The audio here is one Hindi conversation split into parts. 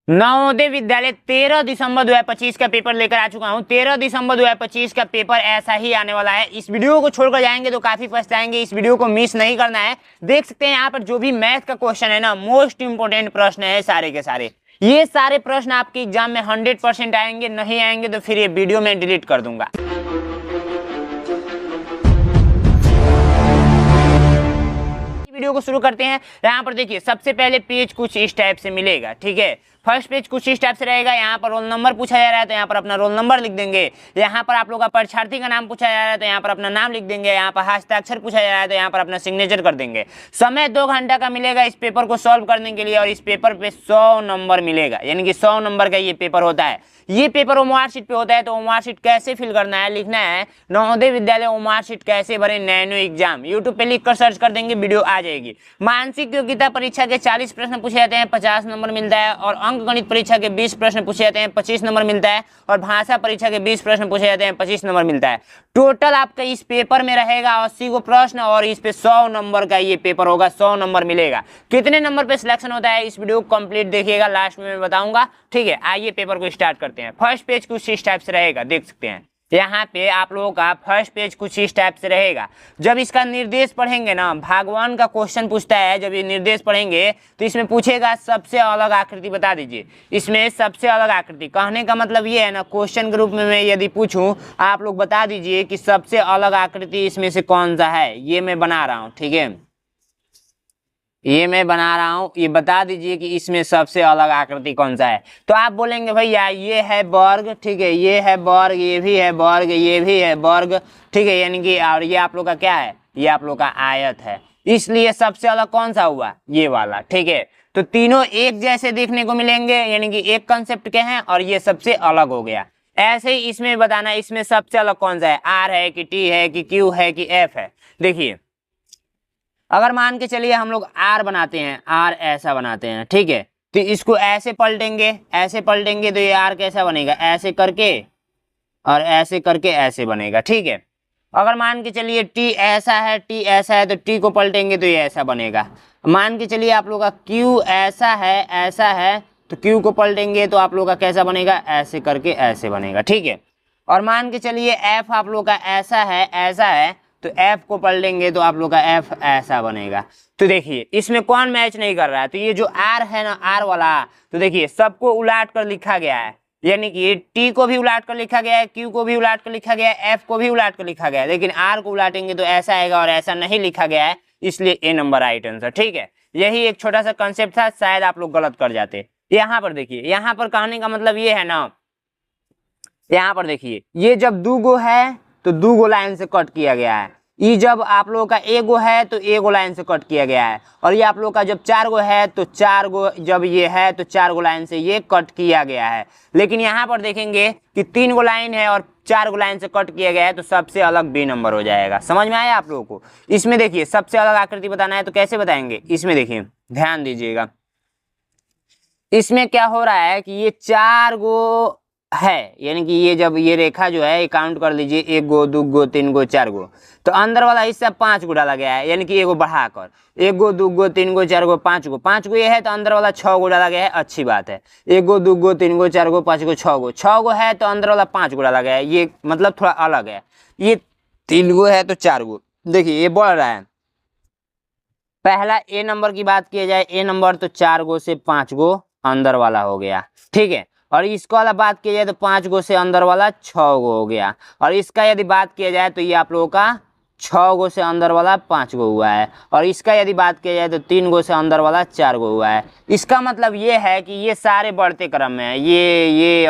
नवोदय विद्यालय 13 दिसंबर 2025 का पेपर लेकर आ चुका हूं। 13 दिसंबर 2025 का पेपर ऐसा ही आने वाला है। इस वीडियो को छोड़कर जाएंगे तो काफी पछताएंगे। इस वीडियो को मिस नहीं करना है। देख सकते हैं यहाँ पर जो भी मैथ का क्वेश्चन है ना, मोस्ट इंपोर्टेंट प्रश्न है सारे के सारे। ये सारे प्रश्न आपके एग्जाम में 100% आएंगे, नहीं आएंगे तो फिर ये वीडियो में डिलीट कर दूंगा। वीडियो को शुरू करते हैं। यहाँ पर देखिए सबसे पहले पेज कुछ इस टाइप से मिलेगा, ठीक है। फर्स्ट पेज कुछ इस टाइप से रहेगा। यहाँ पर रोल नंबर पूछा जा रहा है तो यहाँ पर अपना रोल नंबर लिख देंगे। यहाँ पर आप लोग का परीक्षार्थी का नाम पूछा जा रहा है तो यहाँ पर अपना नाम लिख देंगे। यहाँ पर हस्ताक्षर पूछा जा रहा है तो यहाँ पर अपना सिग्नेचर कर देंगे। समय 2 घंटा का मिलेगा इस पेपर को सॉल्व करने के लिए और इस पेपर पे 100 नंबर मिलेगा, यानी कि 100 नंबर का ये पेपर होता है। ये पेपर ओमआर शीट पे होता है। तो ओमआर शीट कैसे फिल करना है, लिखना है नवोदय विद्यालय ओमआर शीट कैसे भरे नैनो एग्जाम। यूट्यूब पे लिख कर सर्च कर देंगे, वीडियो आ जाएगी। मानसिक योग्यता परीक्षा के 40 प्रश्न पूछे जाते हैं, 50 नंबर मिलता है। और अंक गणित परीक्षा के 20 प्रश्न पूछे जाते हैं, 25 नंबर मिलता है। और भाषा परीक्षा के 20 प्रश्न पूछे जाते हैं, 25 नंबर मिलता है। टोटल आपका इस पेपर में रहेगा 80 को प्रश्न और इस पे 100 नंबर का ये पेपर होगा, 100 नंबर मिलेगा। कितने नंबर पे सिलेक्शन होता है इस वीडियो को कंप्लीट देखिएगा, लास्ट में मैं बताऊंगा, ठीक है। आइए पेपर को स्टार्ट करते हैं। फर्स्ट पेज कुछ इस टाइप से रहेगा, देख सकते हैं यहाँ पे आप लोगों का फर्स्ट पेज कुछ इस टाइप से रहेगा। जब इसका निर्देश पढ़ेंगे ना, भगवान का क्वेश्चन पूछता है, जब ये निर्देश पढ़ेंगे तो इसमें पूछेगा सबसे अलग आकृति बता दीजिए। इसमें सबसे अलग आकृति कहने का मतलब ये है ना, क्वेश्चन के रूप में मैं यदि पूछूं आप लोग बता दीजिए कि सबसे अलग आकृति इसमें से कौन सा है। ये मैं बना रहा हूँ, ठीक है, ये मैं बना रहा हूँ। ये बता दीजिए कि इसमें सबसे अलग आकृति कौन सा है। तो आप बोलेंगे भैया ये है वर्ग, ठीक है, ये है वर्ग, ये भी है वर्ग, ये भी है वर्ग, ठीक है, यानी कि और ये आप लोग का क्या है, ये आप लोग का आयत है। इसलिए सबसे अलग कौन सा हुआ, ये वाला, ठीक है। तो तीनों एक जैसे देखने को मिलेंगे, यानी कि एक कंसेप्ट के हैं और ये सबसे अलग हो गया। ऐसे ही इसमें बताना इसमें सबसे अलग कौन सा है, आर है कि टी है कि क्यू है कि एफ है। देखिए अगर मान के चलिए हम लोग आर बनाते हैं, आर ऐसा बनाते हैं, ठीक है, तो इसको ऐसे पलटेंगे, ऐसे पलटेंगे तो ये आर कैसा बनेगा, ऐसे करके और ऐसे करके ऐसे बनेगा, ठीक है। अगर मान के चलिए टी ऐसा है, टी ऐसा है, तो टी को पलटेंगे तो ये ऐसा बनेगा। मान के चलिए आप लोग का क्यू ऐसा है तो क्यू को पलटेंगे तो आप लोग का कैसा बनेगा, ऐसे करके ऐसे बनेगा, ठीक है। और मान के चलिए एफ आप लोग का ऐसा है तो F को पलटेंगे तो आप लोग का F ऐसा बनेगा। तो देखिए इसमें कौन मैच नहीं कर रहा है, तो ये जो R है ना, R वाला, तो देखिए सबको उलाट कर लिखा गया है, यानी कि T को भी उलाट कर लिखा गया है, Q को भी उलाट कर लिखा गया है, F को भी उलाट कर लिखा गया है, लेकिन R को उलाटेंगे तो ऐसा आएगा और ऐसा नहीं लिखा गया है, इसलिए A नंबर राइट आंसर, ठीक है। यही एक छोटा सा कंसेप्ट था, शायद आप लोग गलत कर जाते। यहाँ पर देखिए, यहाँ पर कहने का मतलब ये है ना, यहाँ पर देखिए ये जब 2 गो है तो 2 गो लाइन से कट किया गया है। ये जब आप लोगों का एगो है तो एगो लाइन से कट किया गया है। और ये आप लोग का जब 4 गो है तो 4 गो, जब ये है तो 4 गो लाइन से ये कट किया गया है। लेकिन यहाँ पर देखेंगे कि 3 गो लाइन है और 4 गो लाइन से कट किया गया है, तो सबसे अलग बी नंबर हो जाएगा। समझ में आया आप लोगों को। इसमें देखिए सबसे अलग आकृति बताना है तो कैसे बताएंगे, इसमें देखिए ध्यान दीजिएगा, इसमें क्या हो रहा है कि ये 4 गो है, यानी कि ये जब ये रेखा जो है काउंट कर लीजिए, 1 गो 2 गो 3 गो 4 गो, तो अंदर वाला हिस्सा 5 गो डाला गया है, यानी कि एगो बढ़ाकर 1 गो 2 गो 3 गो 4 गो 5 गो ये है, तो अंदर वाला 6 गो डाला गया है, अच्छी बात है। 1 गो 2 गो 3 गो 4 गो 5 गो 6 गो है, तो अंदर वाला 5 गो डाला गया है, ये मतलब थोड़ा अलग है। ये 3 गो है तो 4 गो, देखिए ये बढ़ रहा है। पहला ए नंबर की बात किया जाए, ए नंबर तो 4 गो से 5 गो अंदर वाला हो गया, ठीक है। और इसको वाला बात किया जाए तो 5 गो से अंदर वाला 6 गो हो गया। और इसका यदि बात किया जाए तो ये आप लोगों का 6 गो से अंदर वाला 5 गो हुआ है। और इसका यदि बात किया जाए तो 3 गो से अंदर वाला 4 गो हुआ है। इसका मतलब ये है कि ये सारे बढ़ते क्रम में है, ये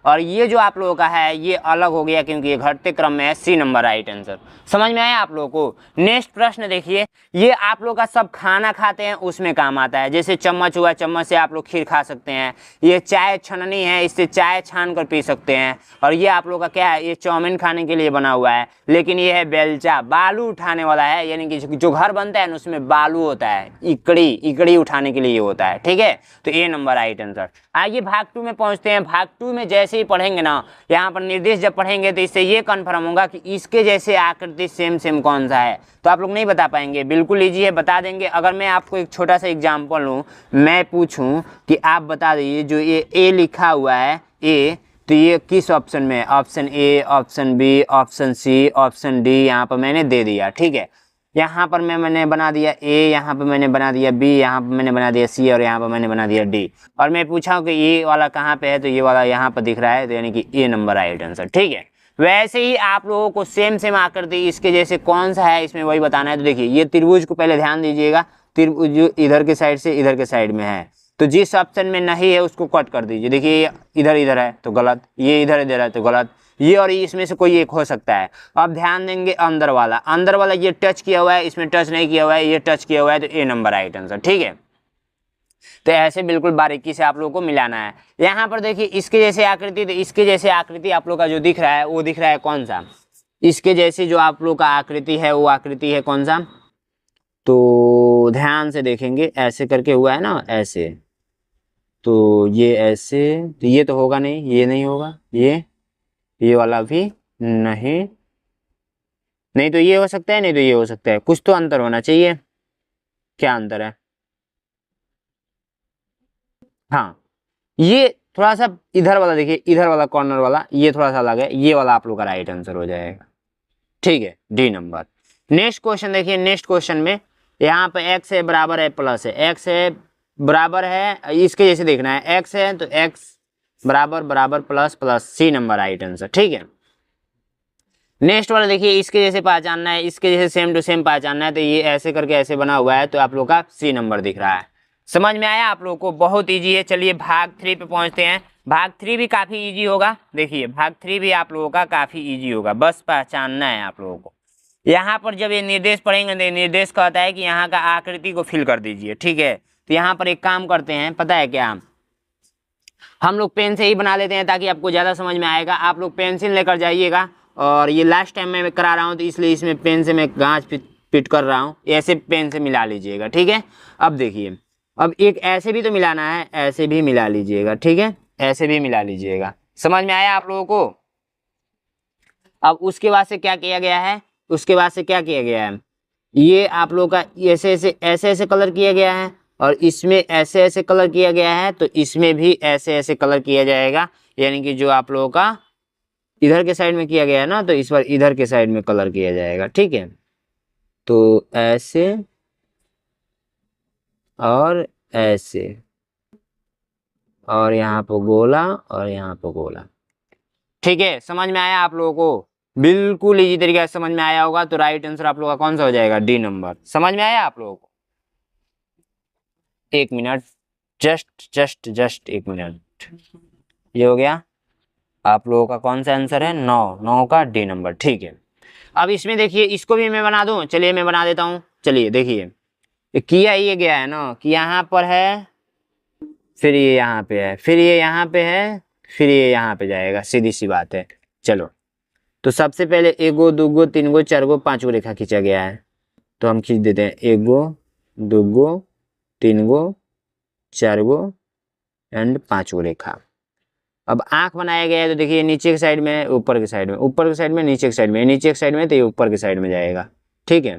और ये जो आप लोगों का है ये अलग हो गया, क्योंकि ये घटते क्रम में है। C number right answer. समझ में आया आप लोगों को। नेक्स्ट प्रश्न देखिए, ये आप लोग का सब खाना खाते हैं उसमें काम आता है। जैसे चम्मच हुआ, चम्मच से आप लोग खीर खा सकते हैं। ये चाय छननी है, इससे चाय छान कर पी सकते हैं। और ये आप लोग का क्या है, ये चाउमीन खाने के लिए बना हुआ है, लेकिन ये है बेलचा क्या, बालू उठाने वाला है, यानी कि जो घर बनता है ना उसमें बालू होता है, इकड़ी उठाने के लिए होता है, ठीक है। तो ए नंबर राइट आंसर। आइए भाग 2 में पहुंचते हैं। भाग 2 में जैसे ही पढ़ेंगे ना, यहाँ पर निर्देश जब पढ़ेंगे तो इससे ये कन्फर्म होगा कि इसके जैसे आकृति सेम कौन सा है। तो आप लोग नहीं बता पाएंगे, बिल्कुल ईजी है, बता देंगे। अगर मैं आपको एक छोटा सा एग्जाम्पल लूँ, मैं पूछूँ कि आप बता दीजिए जो ये ए लिखा हुआ है ए, तो ये किस ऑप्शन में है, option A, option B, option C, option D, यहाँ पर मैंने दे दिया, ठीक है। यहाँ पर मैंने बना दिया ए, यहाँ पर मैंने बना दिया बी, यहाँ पर मैंने बना दिया सी, और यहाँ पर मैंने बना दिया डी। और मैं पूछा कि ये वाला कहाँ पे है, तो ये वाला यहाँ पर दिख रहा है, तो यानी कि ए नंबर राइट आंसर, ठीक है। वैसे ही आप लोगों को सेम आकृति इसके जैसे कौन सा है इसमें वही बताना है। तो देखिए ये त्रिभुज को पहले ध्यान दीजिएगा, त्रिभुज इधर के साइड से इधर के साइड में है, तो जिस ऑप्शन में नहीं है उसको कट कर दीजिए। देखिए ये इधर है तो गलत, ये इधर है तो गलत, ये और इसमें से कोई एक हो सकता है। अब ध्यान देंगे अंदर वाला ये टच किया हुआ है, इसमें टच नहीं किया हुआ है, ये टच किया हुआ है, तो ए नंबर राइट आंसर, ठीक है। तो ऐसे बिल्कुल बारीकी से आप लोगों को मिलाना है। यहाँ पर देखिए इसके जैसे आकृति, तो इसके जैसे आकृति आप लोग का जो दिख रहा है वो दिख रहा है कौन सा, इसके जैसे जो आप लोग का आकृति है वो आकृति है कौन सा, तो ध्यान से देखेंगे ऐसे करके हुआ है ना, ऐसे, तो ये ऐसे, तो ये तो होगा नहीं, ये नहीं होगा, ये वाला भी नहीं, नहीं तो ये हो सकता है, नहीं तो ये हो सकता है, कुछ तो अंतर होना चाहिए। क्या अंतर है, हाँ ये थोड़ा सा इधर वाला देखिए, इधर वाला कॉर्नर वाला ये थोड़ा सा अलग है, ये वाला आप लोग का राइट आंसर हो जाएगा, ठीक है, डी नंबर। नेक्स्ट क्वेश्चन देखिए, नेक्स्ट क्वेश्चन में यहाँ पे एक्स है बराबर है प्लस है, एक्स है बराबर है, इसके जैसे देखना है, एक्स है तो एक्स बराबर plus C number right answer, ठीक है। नेक्स्ट वाला देखिए, इसके जैसे पहचानना है, इसके जैसे सेम टू सेम पहचानना है, तो ये ऐसे करके ऐसे बना हुआ है, तो आप लोग का सी नंबर दिख रहा है। समझ में आया आप लोगों को, बहुत इजी है। चलिए भाग 3 पे पहुंचते हैं। भाग 3 भी काफी इजी होगा, देखिए भाग 3 भी आप लोगों का काफी इजी होगा, बस पहचानना है आप लोगों को। यहाँ पर जब ये निर्देश पढ़ेंगे तो निर्देश कहता है कि यहाँ का आकृति को फिल कर दीजिए, ठीक है। तो यहाँ पर एक काम करते हैं, पता है क्या, हम लोग पेन से ही बना लेते हैं ताकि आपको ज़्यादा समझ में आएगा। आप लोग पेंसिल लेकर जाइएगा, और ये लास्ट टाइम मैं करा रहा हूँ तो इसलिए इसमें पेन से मैं गाँच पिट कर रहा हूँ, ऐसे पेन से मिला लीजिएगा, ठीक है। अब देखिए, अब एक ऐसे भी तो मिलाना है, ऐसे भी मिला लीजिएगा, ठीक है, ऐसे भी मिला लीजिएगा। समझ में आया आप लोगों को। अब उसके बाद से क्या किया गया है, उसके बाद से क्या किया गया है, ये आप लोग का ऐसे कलर किया गया है, और इसमें ऐसे कलर किया गया है, तो इसमें भी ऐसे कलर किया जाएगा, यानी कि जो आप लोगों का इधर के साइड में किया गया है ना, तो इस बार इधर के साइड में कलर किया जाएगा, ठीक है। तो ऐसे और ऐसे, और यहाँ पर गोला और यहाँ पर गोला, ठीक है। समझ में आया आप लोगों को, बिल्कुल इजी तरीके से समझ में आया होगा। तो राइट आंसर आप लोगों का कौन सा हो जाएगा, डी नंबर। समझ में आया आप लोगों को, एक मिनट, जस्ट एक मिनट, ये हो गया आप लोगों का कौन सा आंसर है, 9 का डी नंबर, ठीक है। अब इसमें देखिए, इसको भी मैं बना दूं, चलिए मैं बना देता हूं। चलिए देखिए, किया ये गया है ना कि यहाँ पर है, फिर ये यहाँ पे है, फिर ये यहाँ पे है, फिर ये यहाँ पे जाएगा, सीधी सी बात है। चलो, तो सबसे पहले 1 गो 2 गो 3 गो 4 गो 5 गो रेखा खींचा गया है, तो हम खींच देते हैं 1 गो 2 गो 3 गो 4 गो एंड 5 गो रेखा। अब आंख बनाया गया है, तो देखिए नीचे के साइड में, ऊपर के साइड में, ऊपर के साइड में, नीचे के साइड में, नीचे के साइड में, तो ये ऊपर के साइड में जाएगा, ठीक है।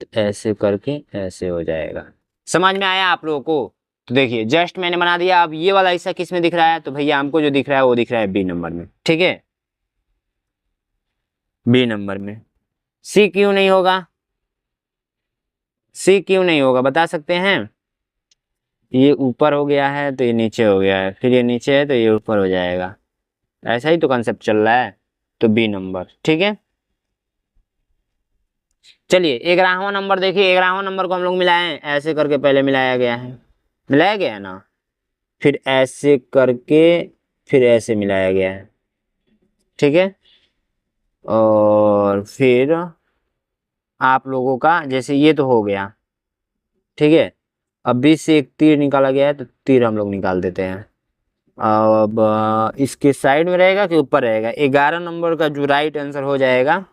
तो ऐसे करके ऐसे हो जाएगा। समझ में आया आप लोगों को। तो देखिए जस्ट मैंने बना दिया। अब ये वाला हिस्सा किस में दिख रहा है, तो भैया हमको जो दिख रहा है वो दिख रहा है बी नंबर में, ठीक है, बी नंबर में। सी क्यों नहीं होगा, सी क्यों नहीं होगा बता सकते हैं। ये ऊपर हो गया है तो ये नीचे हो गया है, फिर ये नीचे है तो ये ऊपर हो जाएगा, ऐसा ही तो कंसेप्ट चल रहा है। तो बी नंबर, ठीक है। चलिए 11वां नंबर देखिए, 11वां नंबर को हम लोग मिलाएं, ऐसे करके पहले मिलाया गया है, मिलाया गया है ना, फिर ऐसे करके फिर ऐसे मिलाया गया है, ठीक है। और फिर आप लोगों का जैसे ये तो हो गया, ठीक है। अब बीच से एक तीर निकाला गया है, तो तीर हम लोग निकाल देते हैं, अब इसके साइड में रहेगा कि ऊपर रहेगा? 11 नंबर का जो राइट आंसर हो जाएगा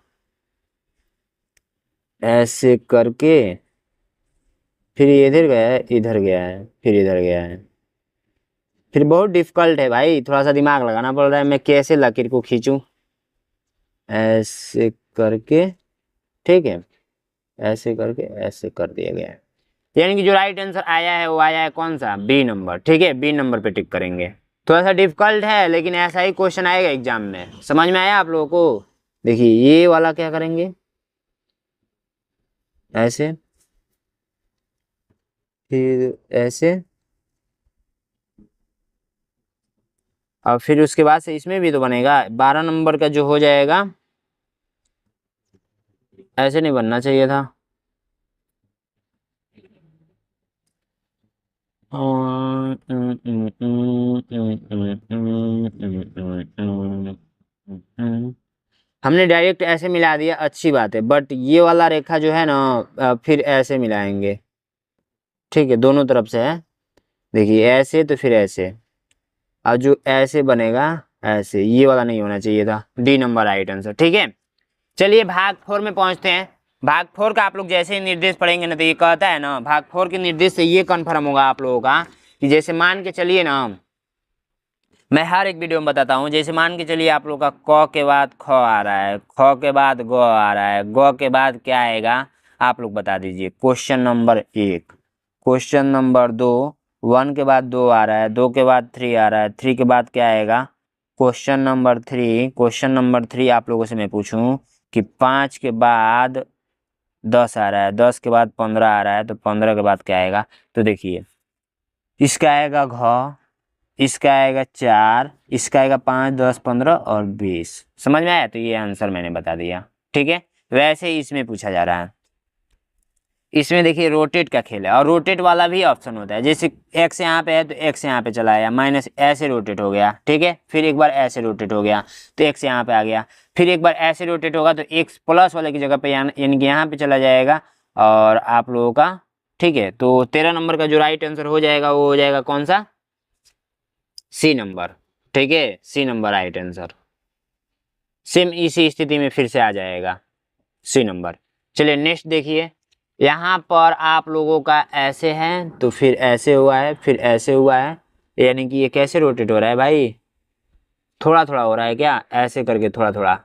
ऐसे करके, फिर इधर गया है, इधर गया है, फिर इधर गया है, फिर बहुत डिफिकल्ट है भाई, थोड़ा सा दिमाग लगाना पड़ रहा है। मैं कैसे लकीर को खींचूं? ऐसे करके, ठीक है, ऐसे करके ऐसे कर दिया गया है। यानी कि जो राइट आंसर आया है वो आया है कौन सा? B number. ठीक है, बी नंबर पे टिक करेंगे। थोड़ा सा डिफिकल्ट है लेकिन ऐसा ही क्वेश्चन आएगा एग्जाम में। समझ में आया आप लोगों को? देखिए ये वाला क्या करेंगे, ऐसे, फिर ऐसे, और फिर उसके बाद से इसमें भी तो बनेगा 12 नंबर का जो हो जाएगा। ऐसे नहीं बनना चाहिए था। हमने डायरेक्ट ऐसे मिला दिया, अच्छी बात है, बट ये वाला रेखा जो है ना फिर ऐसे मिलाएंगे। ठीक है, दोनों तरफ से है। देखिए ऐसे तो फिर ऐसे, और जो ऐसे बनेगा ऐसे, ये वाला नहीं होना चाहिए था। D number right answer. ठीक है, चलिए भाग 4 में पहुंचते हैं। भाग 4 का आप लोग जैसे ही निर्देश पढ़ेंगे ना तो ये कहता है ना, भाग 4 के निर्देश से ये कन्फर्म होगा आप लोगों का कि जैसे मान के चलिए ना, मैं हर एक वीडियो में बताता हूँ, जैसे मान के चलिए आप लोग का क के बाद ख आ रहा है, ख के बाद ग आ रहा है, ग के बाद क्या आएगा आप लोग बता दीजिए। क्वेश्चन नंबर 1, क्वेश्चन नंबर 2, 1 के बाद 2 आ रहा है, 2 के बाद 3 आ रहा है, 3 के बाद क्या आएगा? Question number 3। क्वेश्चन नंबर 3 आप लोगों से मैं पूछूं कि 5 के बाद 10 आ रहा है, 10 के बाद 15 आ रहा है, तो 15 के बाद क्या आएगा? तो देखिए इसका आएगा घ, इसका आएगा 4, इसका आएगा 5, 10, 15 और 20। समझ में आया? तो ये आंसर मैंने बता दिया। ठीक है, वैसे ही इसमें पूछा जा रहा है। इसमें देखिए रोटेट का खेल है, और रोटेट वाला भी ऑप्शन होता है। जैसे एक्स यहाँ पे है तो एक्स यहाँ पे चला आया, माइनस ऐसे रोटेट हो गया। ठीक है, फिर एक बार ऐसे रोटेट हो गया तो एक्स यहाँ पे आ गया, फिर एक बार ऐसे रोटेट होगा तो एक्स प्लस वाले की जगह पे यानी कि यहाँ पे चला जाएगा और आप लोगों का। ठीक है, तो 13 नंबर का जो राइट आंसर हो जाएगा वो हो जाएगा कौन सा? C number. ठीक है, C number right answer. Same इसी स्थिति में फिर से आ जाएगा सी नंबर। चलिए नेक्स्ट देखिए, यहाँ पर आप लोगों का ऐसे है तो फिर ऐसे हुआ है, फिर ऐसे हुआ है, यानी कि ये कैसे रोटेट हो रहा है भाई? थोड़ा थोड़ा हो रहा है क्या? ऐसे करके थोड़ा थोड़ा,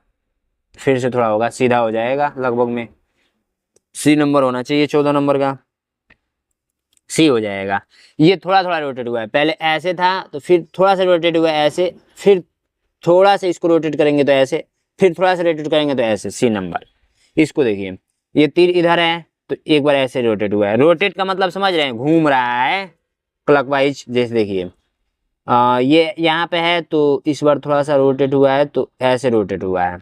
फिर से थोड़ा होगा, सीधा हो जाएगा लगभग में। सी नंबर होना चाहिए 14 नंबर का, सी हो जाएगा। ये थोड़ा थोड़ा रोटेट हुआ है, पहले ऐसे था तो फिर थोड़ा सा रोटेट हुआ है ऐसे, फिर थोड़ा सा इसको रोटेट करेंगे तो ऐसे, फिर थोड़ा सा रोटेट करेंगे तो ऐसे। C number. इसको देखिए, ये तीर इधर है तो एक बार ऐसे रोटेट हुआ है। रोटेट का मतलब समझ रहे हैं? घूम रहा है क्लॉकवाइज। जैसे देखिए ये यहाँ पे है तो इस बार थोड़ा सा रोटेट हुआ है तो ऐसे रोटेट हुआ है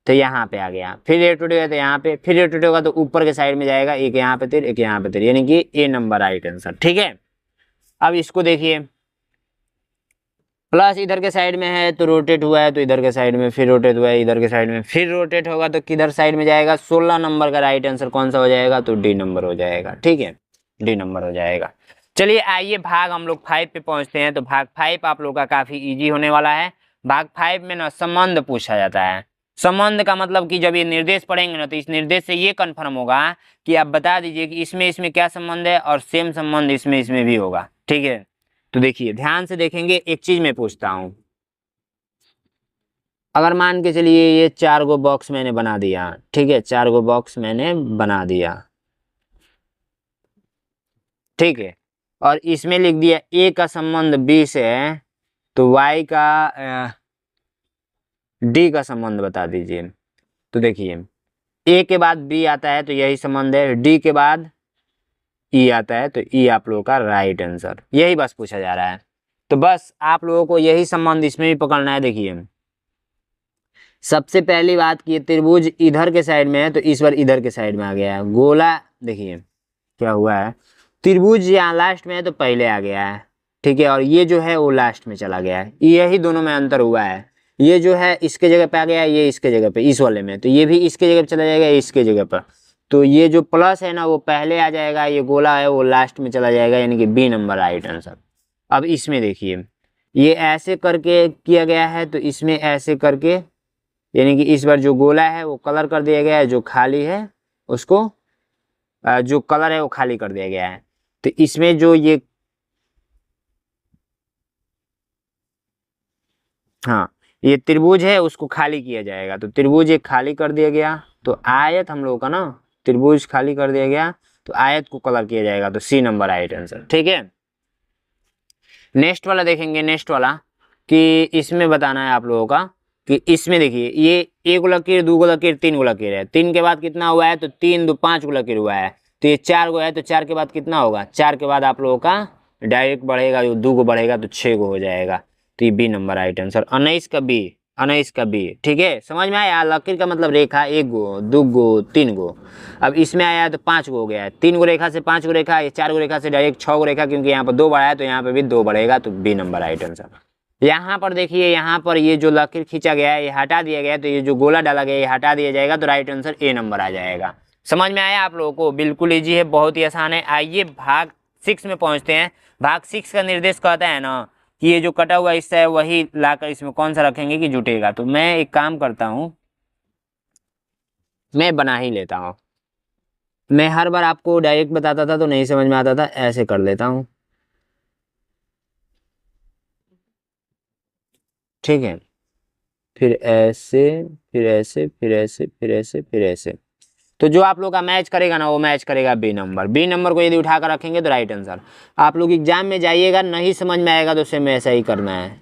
तो यहाँ पे आ गया, फिर रोटेट हुआ तो यहाँ पे, फिर रोटेट होगा तो ऊपर के साइड में जाएगा, एक यहाँ पे तीर, एक यहाँ पे तीर, यानी कि ए नंबर राइट आंसर। ठीक है, अब इसको देखिए, प्लस इधर के साइड में है तो रोटेट हुआ है तो इधर के साइड में, फिर रोटेट हुआ है इधर के साइड में, फिर रोटेट होगा तो किधर साइड में जाएगा? 16 नंबर का राइट आंसर कौन सा हो जाएगा? तो डी नंबर हो जाएगा। ठीक है, डी नंबर हो जाएगा। चलिए आइए भाग हम लोग 5 पे पहुंचते हैं। तो भाग 5 आप लोग का काफी इजी होने वाला है। भाग 5 में ना संबंध पूछा जाता है। संबंध का मतलब कि जब ये निर्देश पढ़ेंगे ना तो इस निर्देश से ये कंफर्म होगा कि आप बता दीजिए कि इसमें इसमें क्या संबंध है, और सेम संबंध इसमें इसमें भी होगा। ठीक है, तो देखिए ध्यान से देखेंगे, एक चीज मैं पूछता हूं। अगर मान के चलिए ये 4 गो बॉक्स मैंने बना दिया, ठीक है, 4 गो बॉक्स मैंने बना दिया, ठीक है, और इसमें लिख दिया ए का संबंध बी से है, तो वाई का डी का संबंध बता दीजिए। तो देखिए ए के बाद बी आता है तो यही संबंध है, डी के बाद ई आता है तो ई आप लोगों का राइट आंसर। यही बस पूछा जा रहा है, तो बस आप लोगों को यही संबंध इसमें भी पकड़ना है। देखिए सबसे पहली बात की त्रिभुज इधर के साइड में है तो इस बार इधर के साइड में आ गया है। गोला देखिए क्या हुआ है, त्रिभुज यहाँ लास्ट में है तो पहले आ गया है, ठीक है, और ये जो है वो लास्ट में चला गया है। यही दोनों में अंतर हुआ है। ये जो है इसके जगह पे आ गया, ये इसके जगह पे, इस वाले में तो ये भी इसके जगह पे चला जाएगा, इसके जगह पर। तो ये जो प्लस है ना वो पहले आ जाएगा, ये गोला है वो लास्ट में चला जाएगा, यानी कि बी नंबर राइट आंसर। अब इसमें देखिए ये ऐसे करके किया गया है, तो इसमें ऐसे करके, यानी कि इस बार जो गोला है वो कलर कर दिया गया है, जो खाली है उसको जो कलर है वो खाली कर दिया गया है। तो इसमें जो ये, हाँ, ये त्रिभुज है उसको खाली किया जाएगा। तो त्रिभुज एक खाली कर दिया गया, तो आयत हम लोग का ना, त्रिभुज खाली कर दिया गया, तो आयत को कलर किया जाएगा। तो सी नंबर राइट आंसर। ठीक है, नेक्स्ट वाला देखेंगे। नेक्स्ट वाला कि इसमें बताना है आप लोगों का कि इसमें देखिए ये एक गो लकीर, दो गो लकीर, तीन गो लकीर है। तीन के बाद कितना हुआ है, तो तीन दो पांच गो लकीर हुआ है। तो ये चार गो है, तो चार के बाद कितना होगा, चार के बाद आप लोगों का डायरेक्ट बढ़ेगा, जो दो गो बढ़ेगा तो छह गो हो जाएगा। तो ये बी नंबर राइट आंसर, 19 का बी, 19 का बी। ठीक है, समझ में आया। लकीर का मतलब रेखा, एक गो, दो गो, तीन गो। अब इसमें आया है तो पांच गो हो गया है। तीन गो रेखा से पांच गो रेखा, ये चार गो रेखा से डायरेक्ट छह गो रेखा, क्योंकि यहाँ पर दो बढ़ा है तो यहाँ पे भी दो बढ़ेगा। तो बी नंबर राइट आंसर। यहाँ पर देखिए, यहाँ पर ये जो लकीर खींचा गया है ये हटा दिया गया है, तो ये जो गोला डाला गया है ये हटा दिया जाएगा। तो राइट आंसर ए नंबर आ जाएगा। समझ में आया आप लोगों को। बिल्कुल इजी है, बहुत ही आसान है। आइए भाग 6 में पहुंचते हैं। भाग 6 का निर्देश कहता है ना कि ये जो कटा हुआ हिस्सा है वही लाकर इसमें कौन सा रखेंगे कि जुटेगा। तो मैं एक काम करता हूँ, मैं बना ही लेता हूँ। मैं हर बार आपको डायरेक्ट बताता था तो नहीं समझ में आता था, ऐसे कर लेता हूँ। ठीक है, फिर ऐसे, फिर ऐसे, फिर ऐसे, फिर ऐसे, फिर ऐसे। तो जो आप लोग का मैच करेगा ना वो मैच करेगा बी नंबर। बी नंबर को यदि उठाकर रखेंगे तो राइट आंसर। आप लोग एग्जाम में जाइएगा, नहीं समझ में आएगा तो सेम ऐसा ही करना है।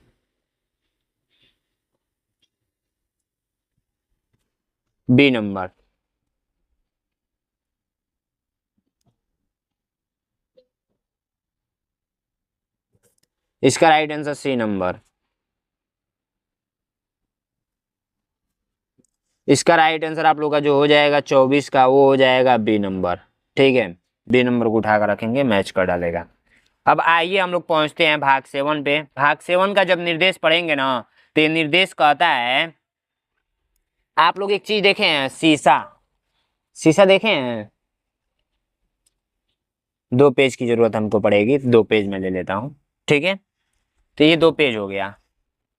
बी नंबर, इसका राइट आंसर सी नंबर। इसका राइट आंसर आप लोग का जो हो जाएगा 24 का, वो हो जाएगा बी नंबर। ठीक है, बी नंबर को उठाकर रखेंगे, मैच कर डालेगा। अब आइए हम लोग पहुंचते हैं भाग 7 पे। भाग 7 का जब निर्देश पढ़ेंगे ना, तो ये निर्देश कहता है, आप लोग एक चीज देखे हैं, शीशा। शीशा देखे हैं। 2 पेज की जरूरत हमको पड़ेगी, 2 पेज में ले लेता हूँ। ठीक है, तो ये 2 पेज हो गया।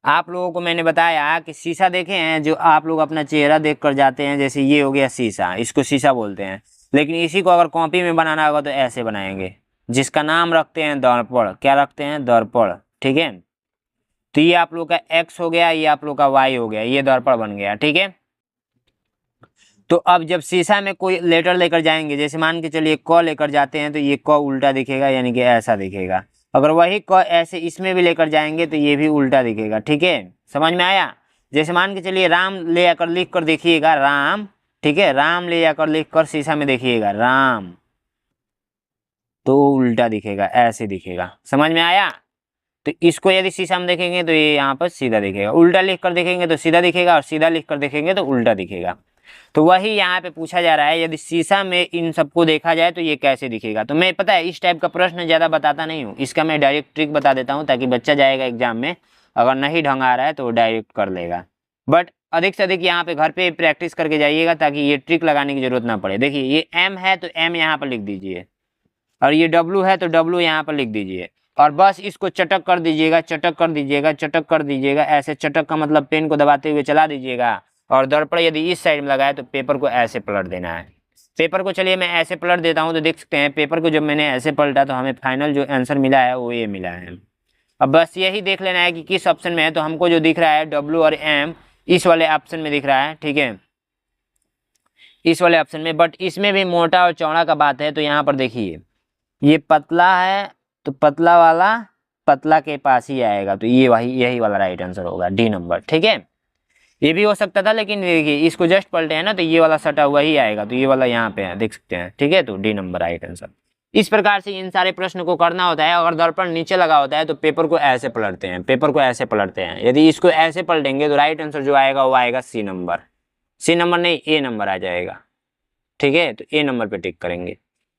आप लोगों को मैंने बताया कि शीशा देखे हैं, जो आप लोग अपना चेहरा देख कर जाते हैं, जैसे ये हो गया शीशा, इसको शीशा बोलते हैं। लेकिन इसी को अगर कॉपी में बनाना होगा तो ऐसे बनाएंगे, जिसका नाम रखते हैं दर्पण। क्या रखते हैं, दर्पण। ठीक है, तो ये आप लोग का एक्स हो गया, ये आप लोग का वाई हो गया, ये दर्पण बन गया। ठीक है, तो अब जब शीशा में कोई लेटर लेकर जाएंगे, जैसे मान के चलिए क लेकर जाते हैं, तो ये क उल्टा दिखेगा, यानी कि ऐसा दिखेगा। अगर वही क ऐसे इसमें भी लेकर जाएंगे तो ये भी उल्टा दिखेगा। ठीक है, समझ में आया। जैसे मान के चलिए राम ले आकर लिख कर देखिएगा, राम। ठीक है, राम ले आकर लिख कर शीशा में देखिएगा, राम, तो उल्टा दिखेगा, ऐसे दिखेगा। समझ में आया। तो इसको यदि शीशा में देखेंगे तो ये यहाँ पर सीधा दिखेगा, उल्टा लिख कर देखेंगे तो सीधा दिखेगा, और सीधा लिख कर देखेंगे तो उल्टा दिखेगा। तो वही यहाँ पे पूछा जा रहा है, यदि शीशा में इन सबको देखा जाए तो ये कैसे दिखेगा। तो मैं पता है इस टाइप का प्रश्न ज़्यादा बताता नहीं हूँ, इसका मैं डायरेक्ट ट्रिक बता देता हूँ, ताकि बच्चा जाएगा एग्जाम में, अगर नहीं ढंग आ रहा है तो वो डायरेक्ट कर लेगा। बट अधिक से अधिक यहाँ पे घर पे प्रैक्टिस करके जाइएगा, ताकि ये ट्रिक लगाने की जरूरत ना पड़े। देखिए ये एम है तो एम यहाँ पर लिख दीजिए, और ये डब्लू है तो डब्लू यहाँ पर लिख दीजिए, और बस इसको चटक कर दीजिएगा, चटक कर दीजिएगा, चटक कर दीजिएगा। ऐसे चटक का मतलब पेन को दबाते हुए चला दीजिएगा। और दर्पण यदि इस साइड में लगा है तो पेपर को ऐसे पलट देना है। पेपर को चलिए मैं ऐसे पलट देता हूँ, तो देख सकते हैं पेपर को जब मैंने ऐसे पलटा तो हमें फाइनल जो आंसर मिला है वो ये मिला है। अब बस यही देख लेना है कि किस ऑप्शन में है। तो हमको जो दिख रहा है डब्लू और एम, इस वाले ऑप्शन में दिख रहा है। ठीक है, इस वाले ऑप्शन में। बट इसमें भी मोटा और चौड़ा का बात है। तो यहाँ पर देखिए ये पतला है, तो पतला वाला पतला के पास ही आएगा, तो ये यही वाला राइट आंसर होगा, डी नंबर। ठीक है, ये भी हो सकता था, लेकिन देखिए इसको जस्ट पलटे हैं ना, तो ये वाला सटा हुआ ही आएगा, तो ये वाला यहाँ पे है, देख सकते हैं। ठीक है, तो डी नंबर राइट आंसर। इस प्रकार से इन सारे प्रश्न को करना होता है। अगर दर्पण नीचे लगा होता है तो पेपर को ऐसे पलटते हैं, पेपर को ऐसे पलटते हैं। यदि इसको ऐसे पलटेंगे तो राइट आंसर जो आएगा वो आएगा सी नंबर। सी नंबर नहीं, ए नंबर आ जाएगा। ठीक है, तो ए नंबर पे टिक करेंगे।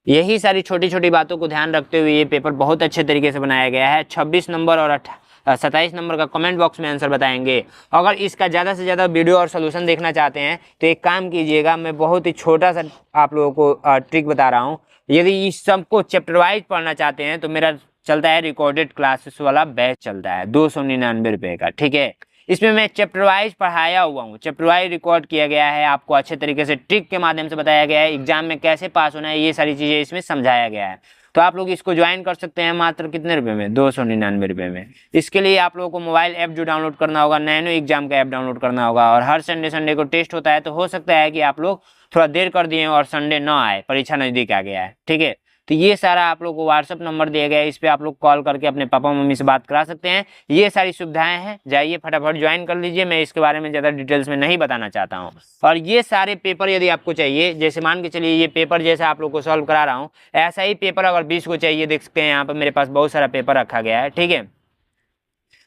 यही सारी छोटी छोटी बातों को ध्यान रखते हुए ये पेपर बहुत अच्छे तरीके से बनाया गया है। 26 नंबर और 27 नंबर का कमेंट बॉक्स में आंसर बताएंगे। अगर इसका ज़्यादा से ज़्यादा वीडियो और सोल्यूशन देखना चाहते हैं तो एक काम कीजिएगा, मैं बहुत ही छोटा सा आप लोगों को ट्रिक बता रहा हूँ। यदि इस सबको चैप्टर वाइज पढ़ना चाहते हैं तो मेरा चलता है रिकॉर्डेड क्लासेस वाला बैच चलता है 299 रुपये का, ठीक है। इसमें मैं चैप्टर वाइज पढ़ाया हुआ हूँ, चैप्टर वाइज रिकॉर्ड किया गया है, आपको अच्छे तरीके से ट्रिक के माध्यम से बताया गया है, एग्जाम में कैसे पास होना है ये सारी चीज़ें इसमें समझाया गया है। तो आप लोग इसको ज्वाइन कर सकते हैं मात्र कितने रुपए में, 299 रुपये में। इसके लिए आप लोगों को मोबाइल ऐप जो डाउनलोड करना होगा, नैनो एग्जाम का ऐप डाउनलोड करना होगा, और हर संडे को टेस्ट होता है, तो हो सकता है कि आप लोग थोड़ा देर कर दिए और संडे ना आए, परीक्षा नज़दीक आ गया है, ठीक है। तो ये सारा आप लोग को व्हाट्सअप नंबर दिया गया है, इस पर आप लोग कॉल करके अपने पापा मम्मी से बात करा सकते हैं। ये सारी सुविधाएं हैं, जाइए फटाफट ज्वाइन कर लीजिए। मैं इसके बारे में ज़्यादा डिटेल्स में नहीं बताना चाहता हूँ। और ये सारे पेपर यदि आपको चाहिए, जैसे मान के चलिए ये पेपर जैसा आप लोग को सॉल्व करा रहा हूँ, ऐसा ही पेपर अगर 20 को चाहिए, देख सकते हैं यहाँ पर मेरे पास बहुत सारा पेपर रखा गया है, ठीक है।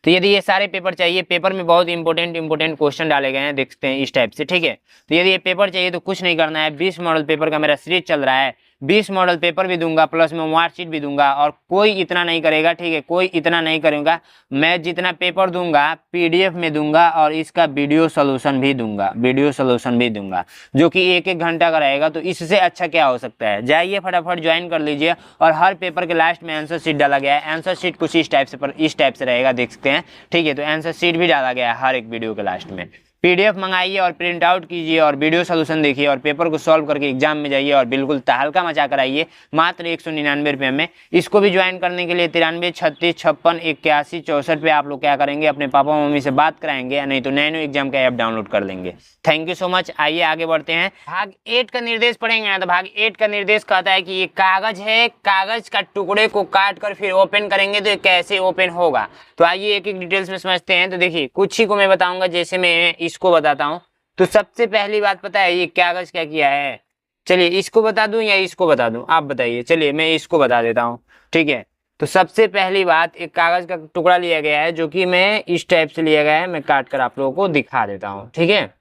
तो यदि ये सारे पेपर चाहिए, पेपर में बहुत इंपॉर्टेंट क्वेश्चन डाले गए हैं, देख सकते हैं इस टाइप से, ठीक है। तो यदि ये पेपर चाहिए तो कुछ नहीं करना है, 20 मॉडल पेपर का मेरा सीरीज चल रहा है, 20 मॉडल पेपर भी दूंगा, प्लस में मार्कशीट भी दूंगा। और कोई इतना नहीं करेगा, ठीक है, कोई इतना नहीं करूंगा। मैं जितना पेपर दूंगा PDF में दूंगा, और इसका वीडियो सोल्यूशन भी दूंगा, जो कि 1-1 घंटा का रहेगा। तो इससे अच्छा क्या हो सकता है। जाइए फटाफट ज्वाइन कर लीजिए। और हर पेपर के लास्ट में आंसर शीट डाला गया है, आंसर शीट कुछ इस टाइप से रहेगा, देख सकते हैं, ठीक है। तो आंसर शीट भी डाला गया है हर एक वीडियो के लास्ट में। PDF मंगाइए और प्रिंट आउट कीजिए और वीडियो सोल्यूशन देखिए और पेपर को सॉल्व करके एग्जाम में जाइए और बिल्कुल तहलका मचा कर आइए मात्र 199 रुपये में। इसको भी ज्वाइन करने के लिए 93 36 56 81 64 पे आप लोग क्या करेंगे, अपने पापा मम्मी से बात कराएंगे, नहीं तो नैनो एग्जाम का ऐप डाउनलोड कर लेंगे। Thank you so much. आइए आगे बढ़ते हैं। भाग 8 का निर्देश पढ़ेंगे ना, तो भाग 8 का निर्देश कहता है कि ये कागज है, कागज का टुकड़े को काट कर फिर ओपन करेंगे तो ये कैसे ओपन होगा। तो आइए एक एक डिटेल्स में समझते हैं। तो देखिए कुछ ही को मैं बताऊंगा, जैसे मैं इसको बताता हूँ। तो सबसे पहली बात पता है ये कागज क्या किया है। चलिए इसको बता दूं या इसको बता दूं, आप बताइए। चलिए मैं इसको बता देता हूँ, ठीक है। तो सबसे पहली बात, एक कागज का टुकड़ा लिया गया है, जो कि मैं इस टाइप से लिया गया है, मैं काट कर आप लोगों को दिखा देता हूँ, ठीक है।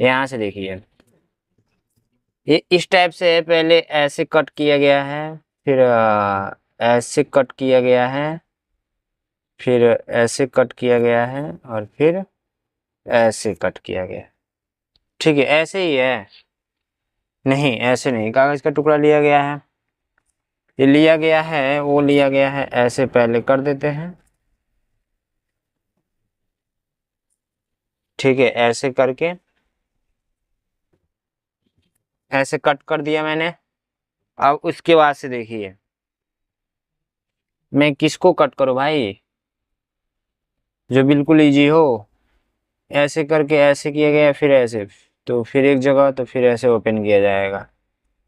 यहाँ से देखिए, ये इस टाइप से है, पहले ऐसे कट किया गया है, फिर ऐसे कट किया गया है, फिर ऐसे कट किया गया है, और फिर ऐसे कट किया गया, ठीक है। ऐसे ही है, नहीं ऐसे नहीं, कागज का टुकड़ा लिया गया है, ये लिया गया है, वो लिया गया है, ऐसे पहले कर देते हैं, ठीक है। ऐसे करके ऐसे कट कर दिया मैंने। अब उसके बाद से देखिए मैं किसको कट करूं भाई, जो बिल्कुल इजी हो। ऐसे करके ऐसे किया गया, फिर ऐसे, तो फिर एक जगह, तो फिर ऐसे ओपन किया जाएगा,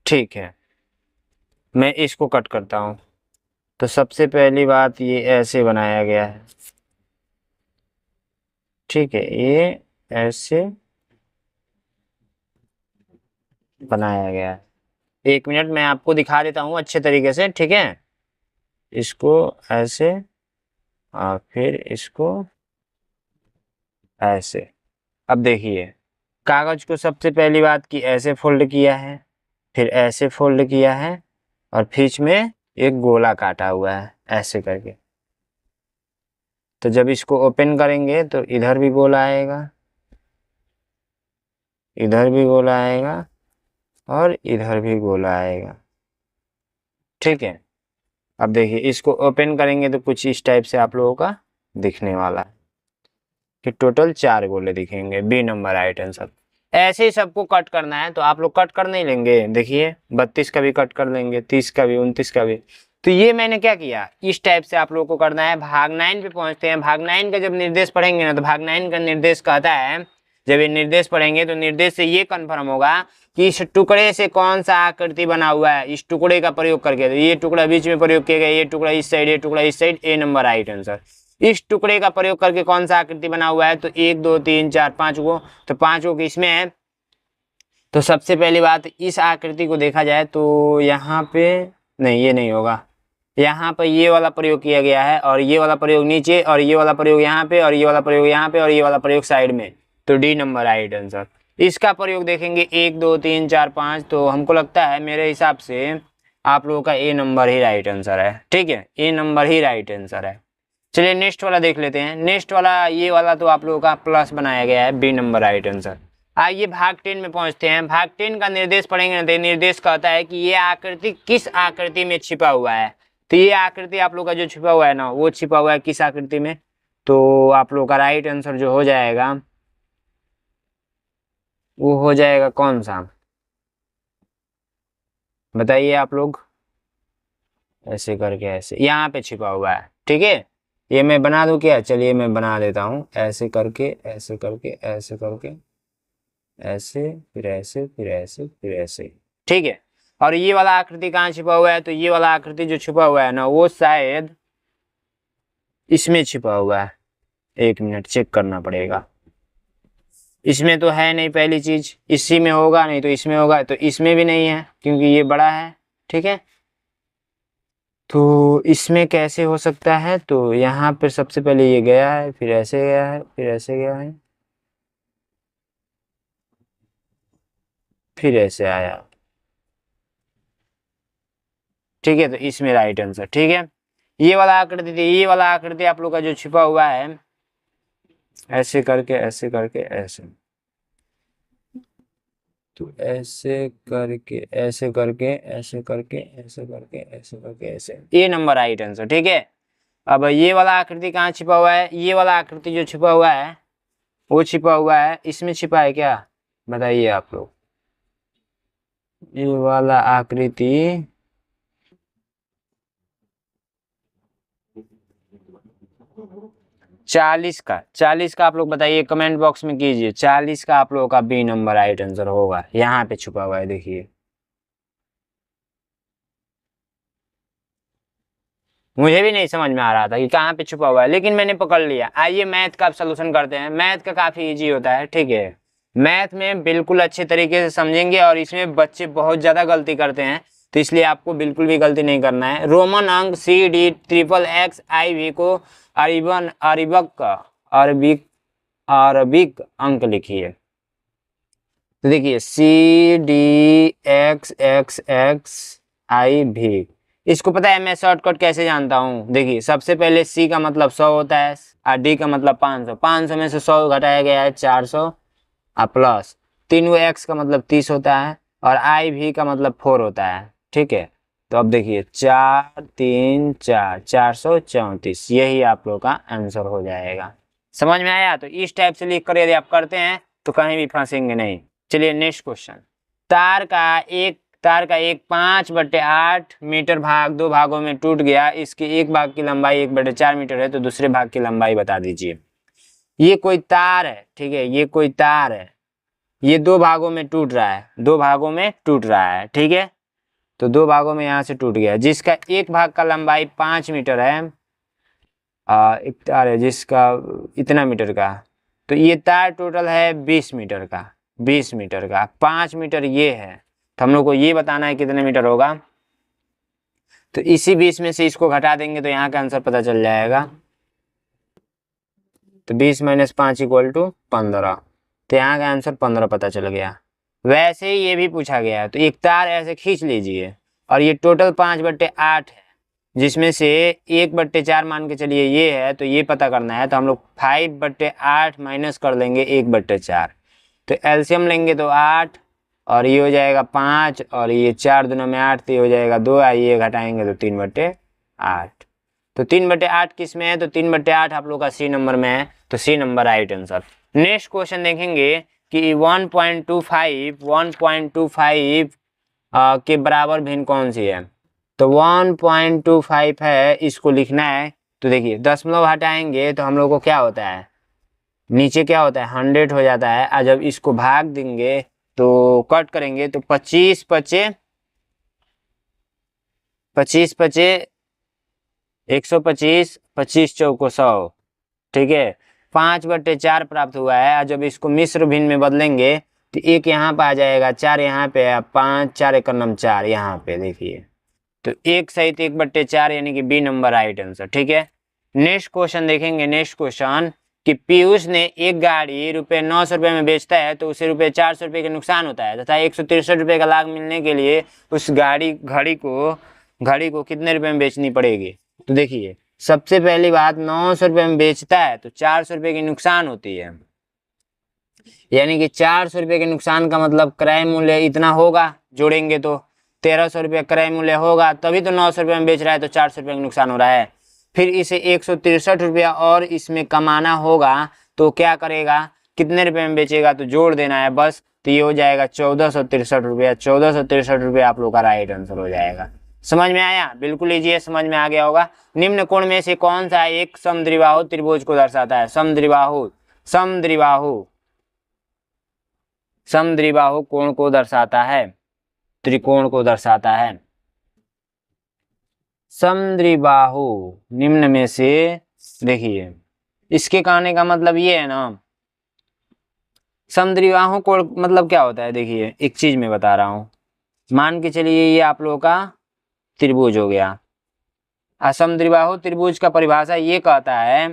ठीक है। मैं इसको कट करता हूँ। तो सबसे पहली बात, ये ऐसे बनाया गया है, ठीक है, ये ऐसे बनाया गया है। 1 मिनट मैं आपको दिखा देता हूँ अच्छे तरीके से, ठीक है। इसको ऐसे और फिर इसको ऐसे। अब देखिए कागज को सबसे पहली बात की ऐसे फोल्ड किया है, फिर ऐसे फोल्ड किया है, और बीच में एक गोला काटा हुआ है ऐसे करके। तो जब इसको ओपन करेंगे तो इधर भी गोला आएगा, इधर भी गोला आएगा, और इधर भी गोला आएगा, ठीक है। अब देखिए इसको ओपन करेंगे तो कुछ इस टाइप से आप लोगों का दिखने वाला है, कि टोटल 4 गोले दिखेंगे, B नंबर राइट आंसर। ऐसे ही सबको कट करना है, तो आप लोग कट कर नहीं लेंगे, देखिए 32 का भी कट कर लेंगे, 30 का भी, 29 का भी। तो ये मैंने क्या किया, इस टाइप से आप लोगों को करना है। भाग 9 पे पहुंचते हैं। भाग 9 का जब निर्देश पढ़ेंगे ना, तो भाग 9 का निर्देश कहता है, जब ये निर्देश पढ़ेंगे तो निर्देश से ये कन्फर्म होगा कि इस टुकड़े से कौन सा आकृति बना हुआ है, इस टुकड़े का प्रयोग करके। तो ये टुकड़ा बीच में प्रयोग किया गया, ये टुकड़ा इस साइड, ये टुकड़ा इस side, A number right answer. इस टुकड़े का प्रयोग करके कौन सा आकृति बना हुआ है, तो 1 2 3 4 5 गो, तो 5 गो इसमें है। तो सबसे पहली बात, इस आकृति को देखा जाए तो यहाँ पे नहीं, ये नहीं होगा, यहाँ पर ये वाला प्रयोग किया गया है, और ये वाला प्रयोग नीचे, और ये वाला प्रयोग यहाँ पे, और ये वाला प्रयोग यहाँ पे, और ये वाला प्रयोग साइड में। तो D नंबर राइट आंसर। इसका प्रयोग देखेंगे 1 2 3 4 5, तो हमको लगता है मेरे हिसाब से आप लोगों का A number he right answer है, ठीक है, A number he right answer है। चलिए नेक्स्ट वाला देख लेते हैं। नेक्स्ट वाला, ये वाला तो आप लोगों का प्लस बनाया गया है, B नंबर राइट आंसर। आइए भाग 10 में पहुंचते हैं। भाग 10 का निर्देश पढ़ेंगे ना, तो निर्देश कहता है कि ये आकृति किस आकृति में छिपा हुआ है। तो ये आकृति आप लोग का जो छिपा हुआ है ना, वो छिपा हुआ है किस आकृति में? तो आप लोग का राइट आंसर जो हो जाएगा वो हो जाएगा कौन सा, बताइए आप लोग। ऐसे करके ऐसे यहाँ पे छिपा हुआ है, ठीक है। ये मैं बना दूं क्या? चलिए मैं बना देता हूँ। ऐसे करके ऐसे करके ऐसे करके ऐसे, फिर ऐसे, फिर ऐसे, फिर ऐसे, ठीक है। और ये वाला आकृति कहाँ छिपा हुआ है? तो ये वाला आकृति जो छिपा हुआ है ना, वो शायद इसमें छिपा हुआ है। 1 मिनट चेक करना पड़ेगा। इसमें तो है नहीं पहली चीज, इसी में होगा, नहीं तो इसमें होगा, तो इसमें भी नहीं है क्योंकि ये बड़ा है, ठीक है। तो इसमें कैसे हो सकता है? तो यहाँ पर सबसे पहले ये गया है, फिर ऐसे गया है, फिर ऐसे गया है, फिर ऐसे आया, ठीक है। तो इसमें राइट आंसर, ठीक है। ये वाला आकृति थी, ये वाला आकृति आप लोग का जो छिपा हुआ है ऐसे करके ऐसे करके ऐसे, तो ऐसे करके ऐसे करके ऐसे करके ऐसे करके ऐसे करके ऐसे, ये नंबर राइट आंसर, ठीक है। अब ये वाला आकृति कहाँ छिपा हुआ है? ये वाला आकृति जो छिपा हुआ है वो छिपा हुआ है इसमें, छिपा है क्या? बताइए आप लोग। ये वाला आकृति 40 का आप लोग बताइए, कमेंट बॉक्स में कीजिए। 40 का आप लोगों का बी नंबर राइट आंसर होगा। यहाँ पे छुपा हुआ है, देखिए। मुझे भी नहीं समझ में आ रहा था कि कहाँ पे छुपा हुआ है, लेकिन मैंने पकड़ लिया। आइए मैथ का अब सोल्यूशन करते हैं। मैथ का काफी इजी होता है, ठीक है। मैथ में बिल्कुल अच्छे तरीके से समझेंगे, और इसमें बच्चे बहुत ज्यादा गलती करते हैं, तो इसलिए आपको बिल्कुल भी गलती नहीं करना है। रोमन अंक CD ट्रिपल एक्स IV को अरबिक अंक लिखिए। तो देखिए CDXXXIV, इसको पता है मैं शॉर्टकट कैसे जानता हूँ? देखिए सबसे पहले C का मतलब 100 होता है, और D का मतलब 500। 500 में से 100 घटाया गया है 400, और प्लस तीनों X का मतलब 30 होता है, और IV का मतलब 4 होता है, ठीक है। तो अब देखिए 4 3 4 434, यही आप लोग का आंसर हो जाएगा। समझ में आया? तो इस टाइप से लिख कर यदि आप करते हैं तो कहीं भी फंसेंगे नहीं। चलिए नेक्स्ट क्वेश्चन। तार का एक 5/8 मीटर भाग 2 भागों में टूट गया। इसके एक भाग की लंबाई 1/4 मीटर है, तो दूसरे भाग की लंबाई बता दीजिए। ये कोई तार है, ठीक है, ये कोई तार है, ये 2 भागों में टूट रहा है, 2 भागों में टूट रहा है, ठीक है। तो 2 भागों में यहाँ से टूट गया, जिसका एक भाग का लंबाई 5 मीटर है। एक तार है जिसका इतना मीटर का, तो ये तार टोटल है 20 मीटर का, 20 मीटर का। 5 मीटर ये है, तो हम लोग को ये बताना है कितने मीटर होगा। तो इसी 20 में से इसको घटा देंगे तो यहाँ का आंसर पता चल जाएगा। तो 20 - 5 = 15, तो यहाँ का आंसर 15 पता चल गया। वैसे ही ये भी पूछा गया है, तो एक तार ऐसे खींच लीजिए, और ये टोटल 5/8 है, जिसमें से 1/4 मान के चलिए ये है, तो ये पता करना है। तो हम लोग 5/8 माइनस कर लेंगे 1/4, तो एलसीएम लेंगे तो 8, और ये हो जाएगा 5, और ये 4 दूना में 8, तो ये हो जाएगा 2, ये घटाएंगे तो 3/8। तो 3/8 किस में है? तो 3/8 आप लोग का C नंबर में है, तो C number right answer. Next question देखेंगे कि 1.25 के बराबर भिन्न कौन सी है? तो 1.25 है, इसको लिखना है। तो देखिए दशमलव हटाएंगे तो हम लोग को क्या होता है, नीचे क्या होता है, 100 हो जाता है। और जब इसको भाग देंगे तो कट करेंगे तो 25 पचे 125, 25 चौको 100, ठीक है। 5/4 प्राप्त हुआ है। और जब इसको मिश्र भिन्न में बदलेंगे तो 1 यहाँ पे आ जाएगा, 4 यहाँ पे, 5 4 × 4 यहाँ पे, देखिए। तो 1 सहित 1/4 यानी कि बी नंबर राइट आंसर, ठीक है। नेक्स्ट क्वेश्चन देखेंगे। नेक्स्ट क्वेश्चन कि पीयूष ने एक गाड़ी ₹900 में बेचता है, तो उसे ₹400 के नुकसान होता है, तथा 163 रुपये का लाभ मिलने के लिए उस घड़ी को कितने रुपए में बेचनी पड़ेगी? तो देखिए सबसे पहली बात, 900 रुपये में बेचता है तो 400 रुपये की नुकसान होती है, यानी कि 400 रुपये के नुकसान का मतलब क्रय मूल्य इतना होगा, जोड़ेंगे तो 1300 रुपये क्रय मूल्य होगा, तभी तो 900 रुपये में बेच रहा है, तो 400 रुपये का नुकसान हो रहा है। फिर इसे 163 रुपया और इसमें कमाना होगा, तो क्या करेगा, कितने रुपये में बेचेगा, तो जोड़ देना है बस। तो ये हो जाएगा 1463 रुपया। 1463 रुपये आप लोग का राइट आंसर हो जाएगा। समझ में आया? बिल्कुल इजी है, समझ में आ गया होगा। निम्न कोण में से कौन सा एक समद्विबाहु त्रिभुज को दर्शाता है? समद्विबाहु कोण को दर्शाता है, त्रिकोण को दर्शाता है। समद्विबाहु निम्न में से, देखिए इसके कहने का मतलब ये है ना, समद्विबाहु कोण मतलब क्या होता है। देखिए एक चीज मैं बता रहा हूं, मान के चलिए ये आप लोगों का त्रिभुज हो गया। समद्विबाहु त्रिभुज का परिभाषा ये कहता है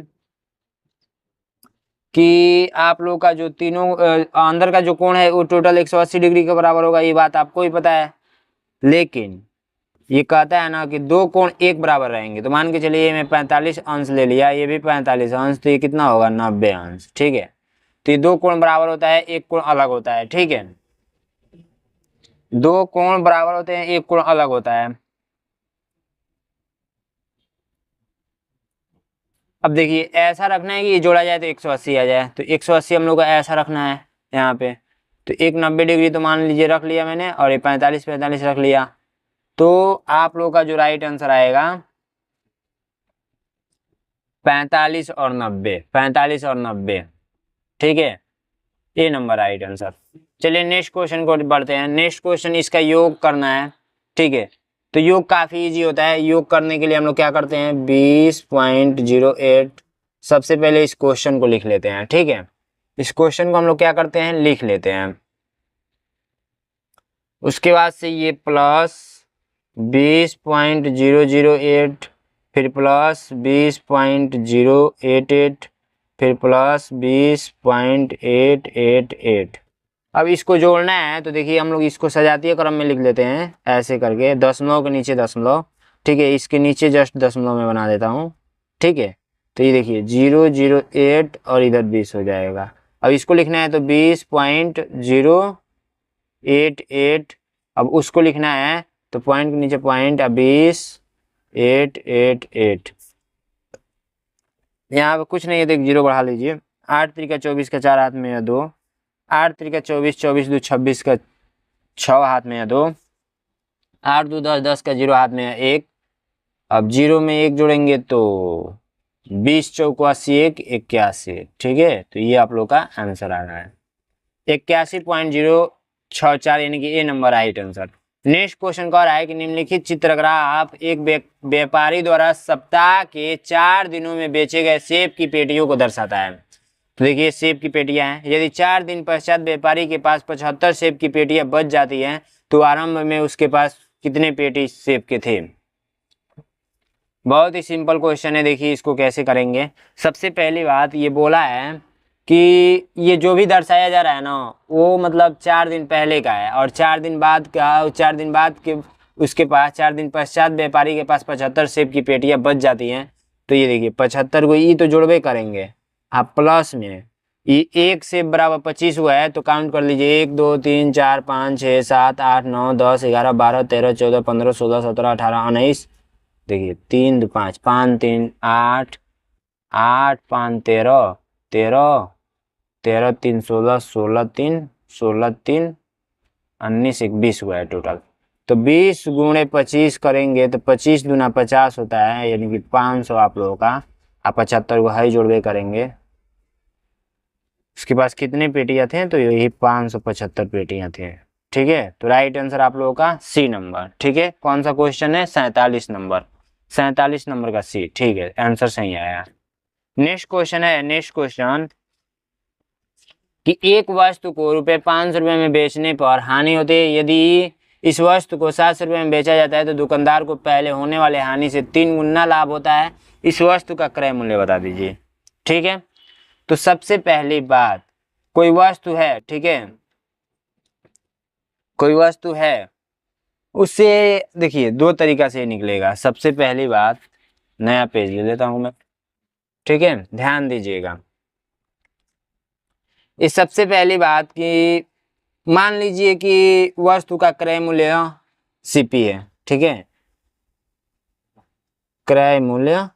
कि आप लोग का जो तीनों अंदर का जो कोण है वो टोटल 180 डिग्री के बराबर होगा, ये बात आपको ही पता है। लेकिन ये कहता है ना कि दो कोण एक बराबर रहेंगे। तो मान के चलिए मैं 45 अंश ले लिया, ये भी 45 अंश, तो ये कितना होगा 90 अंश। ठीक है, तो ये दो कोण बराबर होता है, एक कोण अलग होता है। ठीक है, दो कोण बराबर होते हैं, एक कोण अलग होता है। अब देखिए ऐसा रखना है कि ये जोड़ा जाए तो 180 आ जाए, तो 180 हम लोग को ऐसा रखना है यहाँ पे। तो एक 90 डिग्री तो मान लीजिए रख लिया मैंने, और ये 45 रख लिया। तो आप लोग का जो राइट आंसर आएगा 45 और 90, 45 और 90। ठीक है, ये नंबर राइट आंसर। चलिए नेक्स्ट क्वेश्चन को बढ़ते हैं। नेक्स्ट क्वेश्चन इसका योग करना है। ठीक है, तो योग काफी इजी होता है। योग करने के लिए हम लोग क्या करते हैं, 20.08 सबसे पहले इस क्वेश्चन को लिख लेते हैं। ठीक है, इस क्वेश्चन को हम लोग क्या करते हैं, लिख लेते हैं। उसके बाद से ये प्लस 20.008, फिर प्लस 20.088, फिर प्लस 20.888। अब इसको जोड़ना है, तो देखिए हम लोग इसको सजातीय क्रम में लिख लेते हैं ऐसे करके, दशमलव के नीचे दशमलव। ठीक है, इसके नीचे जस्ट दशमलव में बना देता हूँ। ठीक है, तो ये देखिए 008 और इधर 20 हो जाएगा। अब इसको लिखना है तो 20.088, अब उसको लिखना है तो पॉइंट के नीचे पॉइंट, 20.888। यहाँ पे कुछ नहीं है, तो एक जीरो बढ़ा लीजिए। 8 3 का 24 का 4 हाथ में या 2, 8 3 का 24, 24 2 26 का 6 हाथ में या 2, 8 2 10, 10 का 0 हाथ में या 1। अब 0 में 1 जोड़ेंगे तो 20 चौको 80, 1 81। ठीक है, तो ये आप लोग का आंसर आ रहा है 81.064, यानी कि A number right answer. Next question कह रहा है कि निम्नलिखित चित्रग्राफ एक व्यापारी द्वारा सप्ताह के 4 दिनों में बेचे गए सेब की पेटियों को दर्शाता है। तो देखिए सेब की पेटियां हैं, यदि 4 दिन पश्चात व्यापारी के पास 75 सेब की पेटियां बच जाती हैं, तो आरंभ में उसके पास कितने पेटी सेब के थे। बहुत ही सिंपल क्वेश्चन है। देखिए इसको कैसे करेंगे। सबसे पहली बात ये बोला है कि ये जो भी दर्शाया जा रहा है ना, वो मतलब 4 दिन पहले का है, और 4 दिन बाद का, 4 दिन बाद के उसके पास 4 दिन पश्चात व्यापारी के पास 75 सेब की पेटियां बच जाती हैं। तो ये देखिए 75 को ये तो जोड़वे करेंगे आप, प्लस में ये 1 सेब बराबर 25 हुआ है, तो काउंट कर लीजिए 1 2 3 4 5 6 7 8 9 10 11 12 13 14 15 16 17 18 19। देखिए 3 2 5, 5 3 8, 8 5 13, 13 13 3 16, 16 3 16 3 19 21 हुआ है टोटल। तो 20 गुणे 25 करेंगे तो 25 दूना 50 होता है, यानी कि 500 आप लोगों का। आप 75 को हाई जोड़वे करेंगे, उसके पास कितने पेटियां थे, तो यही 575 पेटियां थे। ठीक है, तो राइट आंसर आप लोगों का सी नंबर। ठीक है, कौन सा क्वेश्चन है, 47 नंबर, 47 नंबर का सी। ठीक है, आंसर सही आया। नेक्स्ट क्वेश्चन है, नेक्स्ट क्वेश्चन कि एक वस्तु को ₹500 में बेचने पर हानि होती है। यदि इस वस्तु को 700 रुपये में बेचा जाता है, तो दुकानदार को पहले होने वाले हानि से 3 गुना लाभ होता है। इस वस्तु का क्रय मूल्य बता दीजिए। ठीक है, तो सबसे पहली बात, कोई वस्तु है, ठीक है, कोई वस्तु है, उससे देखिए 2 तरीका से निकलेगा। सबसे पहली बात, नया पेज ले लेता हूं मैं। ठीक है, ध्यान दीजिएगा। इस सबसे पहली बात कि मान लीजिए कि वस्तु का क्रय मूल्य सीपी है, ठीक है। क्रय मूल्य,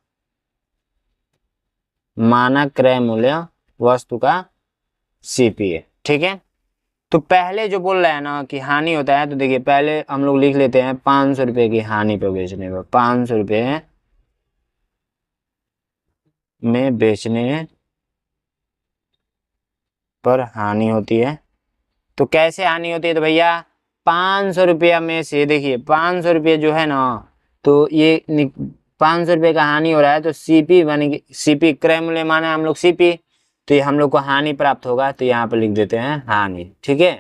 मानक क्रय मूल्य वस्तु का सीपी है, ठीक है। तो पहले जो बोल रहा है ना कि हानि होता है, तो देखिए पहले हम लोग लिख लेते हैं 500 रुपये की हानि पे बेचने पर, 500 रुपये में बेचने पर हानि होती है। तो कैसे हानि होती है, तो भैया 500 रुपया में से देखिए 500 रुपये जो है ना, तो ये 500 रुपये का हानि हो रहा है, तो सीपी बनेगी, सीपी क्रय मूल्य माना हम लोग सीपी, तो ये हम लोग को हानि प्राप्त होगा, तो यहाँ पर लिख देते हैं हानि, ठीक है।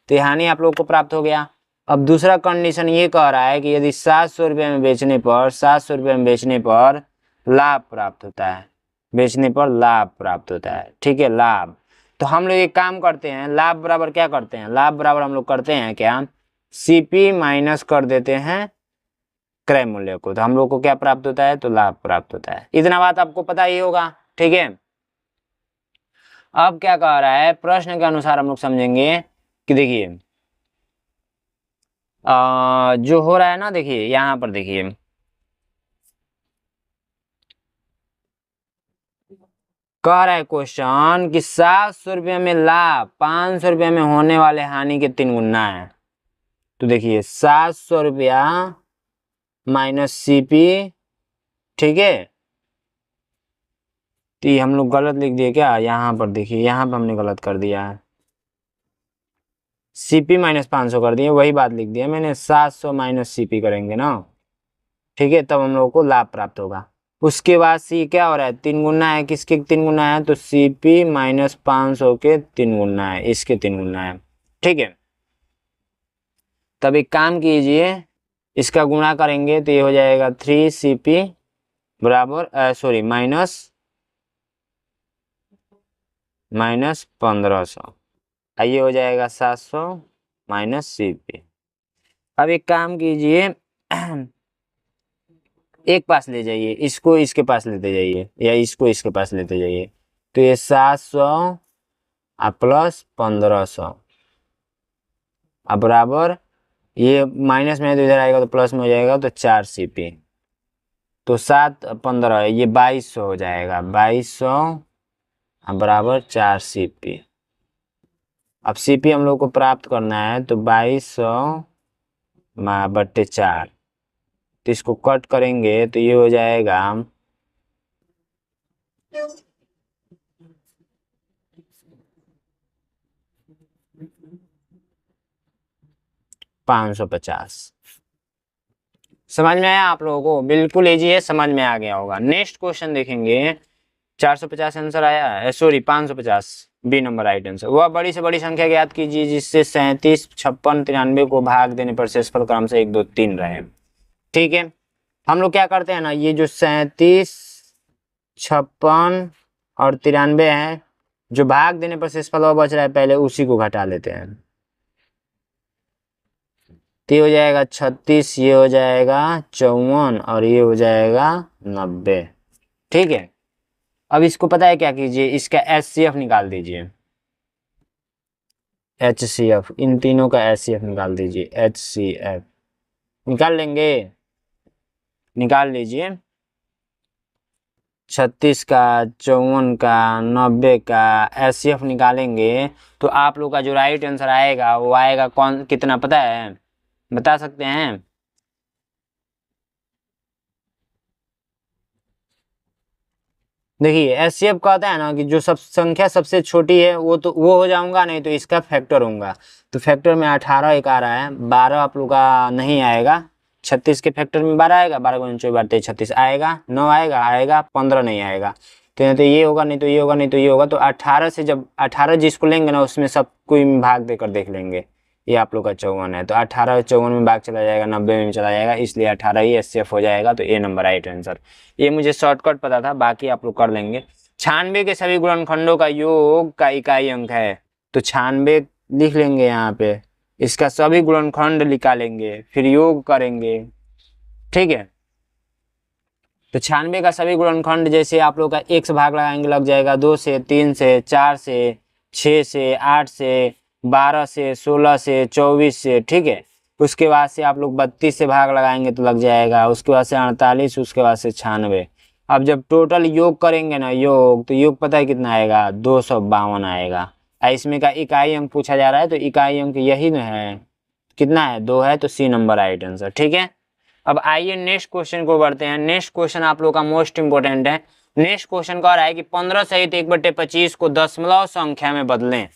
तो ये हानि आप लोग को प्राप्त हो गया। अब दूसरा कंडीशन ये कह रहा है कि यदि 700 रुपये में बेचने पर, 700 रुपये में बेचने पर लाभ प्राप्त होता है, बेचने पर लाभ प्राप्त होता है, ठीक है, लाभ। तो हम लोग एक काम करते हैं, लाभ बराबर क्या करते हैं, लाभ बराबर हम लोग करते हैं क्या, सीपी माइनस कर देते हैं क्रय मूल्य को, तो हम लोग को क्या प्राप्त होता है, तो लाभ प्राप्त होता है। इतना बात आपको पता ही होगा, ठीक है। अब क्या कह रहा है, प्रश्न के अनुसार हम लोग समझेंगे कि देखिए जो हो रहा है ना, देखिए यहाँ पर देखिए कह रहा है क्वेश्चन कि 700 रुपये में लाभ 500 रुपये में होने वाले हानि के 3 गुना है। तो देखिए 700 रुपया माइनस सीपी, ठीक है। तो ये हम लोग गलत लिख दिए क्या, यहाँ पर देखिए, यहाँ पर हमने गलत कर दिया है, सीपी माइनस 500 कर दिए, वही बात लिख दिया मैंने, 700 माइनस सीपी करेंगे ना, ठीक है, तब हम लोग को लाभ प्राप्त होगा। उसके बाद सी क्या हो रहा है, 3 गुना है, किसके 3 गुना है, तो सीपी माइनस 500 के 3 गुना है, इसके 3 गुना है, ठीक है। तब एक काम कीजिए, इसका गुणा करेंगे तो ये हो जाएगा 3 सीपी बराबर सॉरी माइनस 1500, ये हो जाएगा 700 माइनस सीपी। अब एक काम कीजिए, एक पास ले जाइए, इसको इसके पास लेते जाइए, या इसको इसके पास लेते जाइए, तो ये 700 प्लस 1500 अब बराबर, ये माइनस में है तो इधर आएगा तो प्लस में हो जाएगा, तो 4 सीपी, तो 7 15 ये 2200 हो जाएगा, 2200 बराबर 4 सीपी। अब सीपी हम लोग को प्राप्त करना है, तो 2200 बट्टे 4, तो इसको कट करेंगे तो ये हो जाएगा 550। समझ में आया आप लोगों को, बिल्कुल इजी है, समझ में आ गया होगा। नेक्स्ट क्वेश्चन देखेंगे, 450 आंसर आया है, sorry 550 B number right answer. वह बड़ी से बड़ी संख्या ज्ञात कीजिए जिससे 37, 56, 93 को भाग देने पर शेषफल क्रम से 1 2 3 रहे, ठीक है। हम लोग क्या करते हैं ना, ये जो 37, 56 और 93 है, जो भाग देने पर शेषफल बच रहा है पहले उसी को घटा लेते हैं, तो ये हो जाएगा 36, ये हो जाएगा 54 और ये हो जाएगा 90, ठीक है। अब इसको पता है क्या कीजिए, इसका HCF निकाल दीजिए, HCF, इन तीनों का HCF निकाल दीजिए, HCF निकाल लेंगे, निकाल लीजिए, 36 का, 54 का, 90 का HCF निकालेंगे तो आप लोग का जो राइट आंसर आएगा वो आएगा कौन, कितना पता है, बता सकते हैं। देखिए HCF कहता है ना कि जो सब संख्या सबसे छोटी है वो तो वो हो जाऊंगा, नहीं तो इसका फैक्टर होगा, तो फैक्टर में 18 एक आ रहा है, 12 आप लोग का नहीं आएगा, 36 के फैक्टर में 12 आएगा, 12 गुना 24 36 आएगा, 9 आएगा 15 नहीं आएगा, तो ये होगा, नहीं तो ये होगा, नहीं तो ये होगा, तो 18 से जब 18 जिसको लेंगे ना उसमें सब कोई भाग देकर देख लेंगे, ये आप लोग का 54 है, तो 18 54 में भाग चला जाएगा, 90 में चला जाएगा, इसलिए 18 ही HCF हो जाएगा, तो ए नंबर राइट आंसर। ये मुझे शॉर्टकट पता था, बाकी आप लोग कर लेंगे। 96 के सभी गुणनखंडों का योग का इकाई अंक है, तो 96 लिख लेंगे यहाँ पे, इसका सभी गुणनखंड निकालेंगे फिर योग करेंगे, ठीक है। तो 96 का सभी गुणनखंड जैसे आप लोग का 1 से भाग लगाएंगे लग जाएगा, 2 से, 3 से, 4 से, 6 से, 8 से, 12 से, 16 से, 24 से, ठीक है। उसके बाद से आप लोग 32 से भाग लगाएंगे तो लग जाएगा, उसके बाद से 48, उसके बाद से 96। अब जब टोटल योग करेंगे ना योग, तो योग पता है कितना आएगा, 252 आएगा। इसमें का इकाई अंक पूछा जा रहा है, तो इकाई अंक यही ना है, कितना है, 2 है, तो सी नंबर राइट आंसर। ठीक है, अब आइए नेक्स्ट क्वेश्चन को बढ़ते हैं। नेक्स्ट क्वेश्चन आप लोग का मोस्ट इंपोर्टेंट है। नेक्स्ट क्वेश्चन कह रहा है कि 15 सहित 1/25 को दशमलव संख्या में बदलें।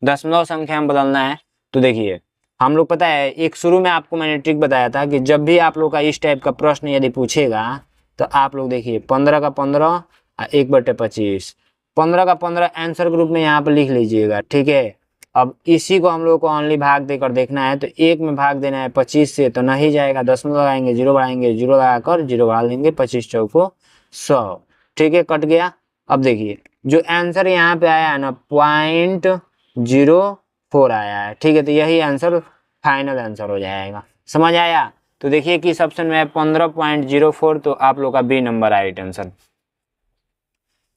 दशमलव संख्या में बदलना है, तो देखिए हम लोग पता है एक शुरू में आपको मैंने ट्रिक बताया था कि जब भी आप लोग का इस टाइप का प्रश्न यदि पूछेगा तो आप लोग देखिए 15 का 15 और 1/25, 15 का 15 आंसर ग्रुप में यहाँ पर लिख लीजिएगा। ठीक है, अब इसी को हम लोग को ओनली भाग देकर देखना है, तो 1 में भाग देना है 25 से, तो नहीं जाएगा, दशमलव लगाएंगे, जीरो बढ़ाएंगे, जीरो लगाकर जीरो बढ़ा लेंगे, 25 चौको 100। ठीक है, कट गया। अब देखिए जो आंसर यहाँ पे आया है ना 0.04 आया है। ठीक है, तो यही आंसर फाइनल आंसर हो जाएगा। समझ आया? तो देखिए किस ऑप्शन में है 15.04, तो आप लोग का B number right answer.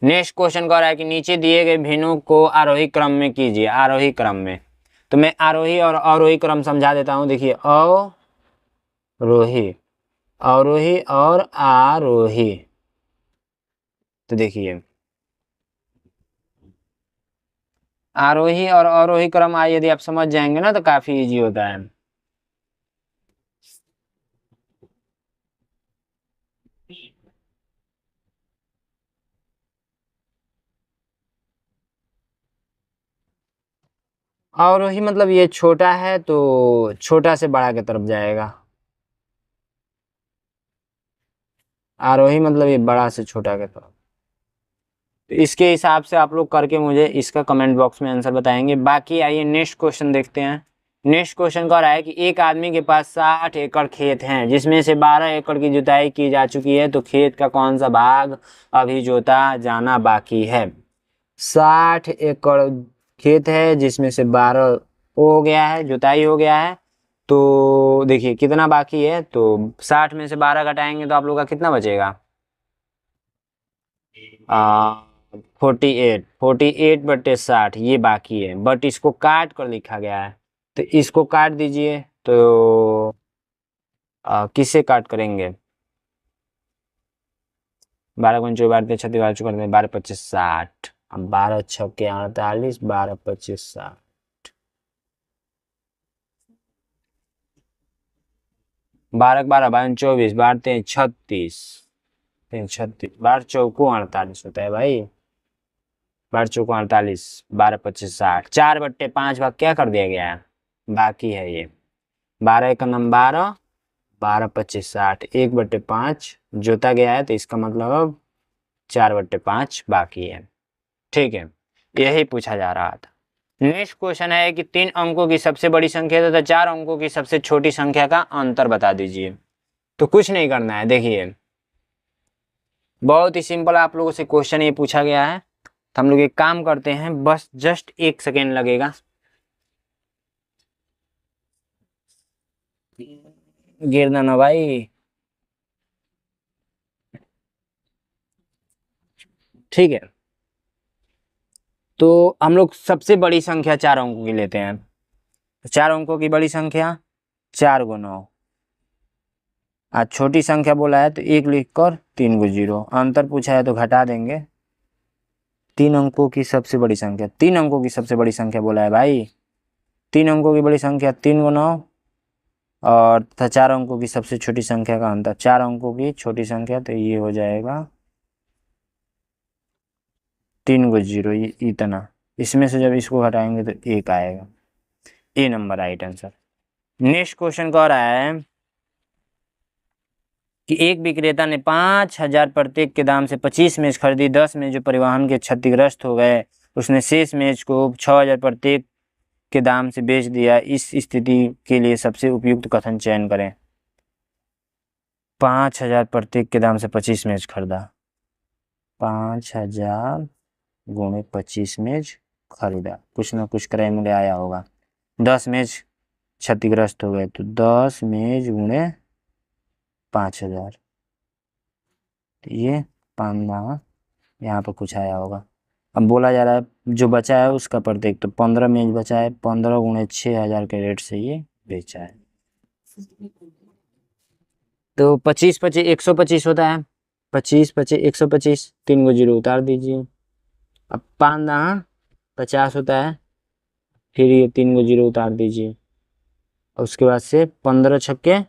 Next question कह रहा है कि नीचे दिए गए भिन्नों को आरोही क्रम में कीजिए। आरोही क्रम में, तो मैं आरोही और अवरोही क्रम समझा देता हूं। देखिए अवरोही, अवरोही और आरोही, तो देखिए आरोही और अवरोही क्रम यदि आप समझ जाएंगे ना तो काफी इजी होता है। अवरोही मतलब ये छोटा है तो छोटा से बड़ा की तरफ जाएगा, आरोही मतलब ये बड़ा से छोटा की तरफ। तो इसके हिसाब से आप लोग करके मुझे इसका कमेंट बॉक्स में आंसर बताएंगे। बाकी आइए नेक्स्ट क्वेश्चन देखते हैं। नेक्स्ट क्वेश्चन कह रहा है कि एक आदमी के पास 60 एकड़ खेत हैं, जिसमें से 12 एकड़ की जुताई की जा चुकी है, तो खेत का कौन सा भाग अभी जोता जाना बाकी है। 60 एकड़ खेत है जिसमें से 12 हो गया है, जुताई हो गया है, तो देखिए कितना बाकी है, तो 60 में से 12 घटाएंगे तो आप लोग का कितना बचेगा, 48/60 ये बाकी है, बट इसको काट कर लिखा गया है, तो इसको काट दीजिए। तो किससे काट करेंगे, 12×4 12×3 36 12×4 12×25 60, अब 12×6 48, 12×25 60, 12×12 12×24 12×3 36, 36 12×4 48 होता है भाई, 12×4 48, 12×25 60, 4/5 भाग क्या कर दिया गया है, बाकी है ये 12 का नंबर 12, 12×25 60, 1/5 जोता गया है, तो इसका मतलब अब 4/5 बाकी है। ठीक है, यही पूछा जा रहा था। नेक्स्ट क्वेश्चन है कि 3 अंकों की सबसे बड़ी संख्या तथा 4 अंकों की सबसे छोटी संख्या का अंतर बता दीजिए। तो कुछ नहीं करना है, देखिए बहुत ही सिंपल आप लोगों से क्वेश्चन ये पूछा गया है, तो हम लोग एक काम करते हैं, बस जस्ट 1 सेकेंड लगेगा। गिरना ना भाई, ठीक है। तो हम लोग सबसे बड़ी संख्या 4 अंकों की लेते हैं, तो 4 अंकों की बड़ी संख्या 4×9, आज छोटी संख्या बोला है तो 1 लिख कर 3×0, अंतर पूछा है तो घटा देंगे। 3 अंकों की सबसे बड़ी संख्या, 3 अंकों की सबसे बड़ी संख्या बोला है भाई, 3 अंकों की बड़ी संख्या 3×9, और तथा 4 अंकों की सबसे छोटी संख्या का अंतर, 4 अंकों की छोटी संख्या, तो ये हो जाएगा 3×0, ये इतना, इसमें से जब इसको घटाएंगे तो 1 आएगा, A number right answer. Next question कह रहा है कि एक विक्रेता ने 5,000 प्रत्येक के दाम से 25 मेज खरीदी, 10 मेज जो परिवहन के क्षतिग्रस्त हो गए, उसने शेष मेज को 6,000 प्रत्येक के दाम से बेच दिया। इस स्थिति के लिए सबसे उपयुक्त कथन चयन करें। 5,000 प्रत्येक के दाम से 25 मेज खरीदा, 5,000 × 25 मेज खरीदा, कुछ ना कुछ क्रय मूल्य आया होगा। 10 मेज क्षतिग्रस्त हो गए, तो 10 मेज × 5,000, तो ये 5 यहाँ पर कुछ आया होगा। अब बोला जा रहा है जो बचा है उसका प्रत्येक, तो 15 मेज बचा है, 15 × 6,000 के रेट से ये बेचा है। तो 25 25 125 होता है। 25 25 125, 3 को जीरो उतार दीजिए। अब 5 50 होता है, फिर ये 3 को जीरो उतार दीजिए। उसके बाद से 15 छक्के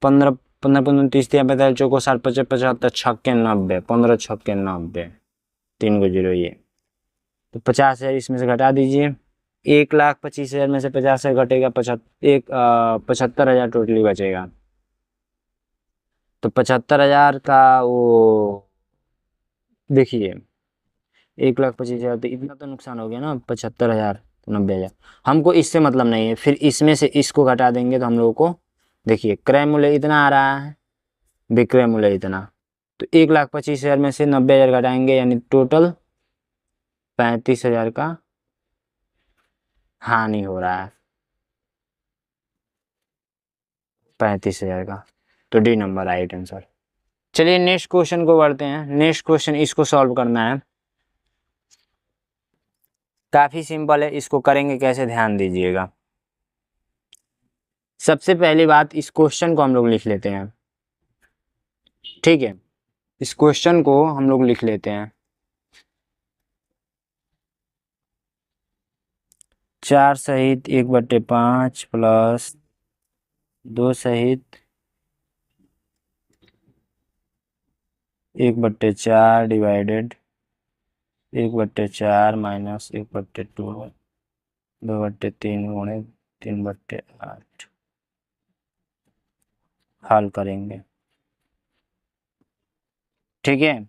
15 15 15 30 45 चौको 60 50 75 छक्के 90, 15 छक्के 90, 3 को जीरो ये। तो 50,000 इसमें से घटा दीजिए। 1,25,000 में से 50,000 घटेगा 75,000 टोटली बचेगा। तो 75,000 का वो देखिए, 1,25,000 तो इतना तो नुकसान हो गया ना। 75,000 तो 90,000। हमको इससे मतलब नहीं है, फिर इसमें से इसको घटा देंगे तो हम लोगों को देखिए क्रय मूल्य इतना आ रहा है, विक्रय मूल्य इतना। तो 1,25,000 में से 90,000 घटाएंगे, यानी टोटल 35,000 का हानि हो रहा है। 35,000 का। तो डी नंबर राइट आंसर। चलिए नेक्स्ट क्वेश्चन को बढ़ते हैं। नेक्स्ट क्वेश्चन इसको सॉल्व करना है, काफी सिंपल है। इसको करेंगे कैसे, ध्यान दीजिएगा। सबसे पहली बात, इस क्वेश्चन को हम लोग लिख लेते हैं, ठीक है। इस क्वेश्चन को हम लोग लिख लेते हैं। 4 सहित 1/5 प्लस 2 सहित 1/4 डिवाइडेड 1/4 माइनस 1/2 2/3 गुणे 3/8 हल करेंगे, ठीक है।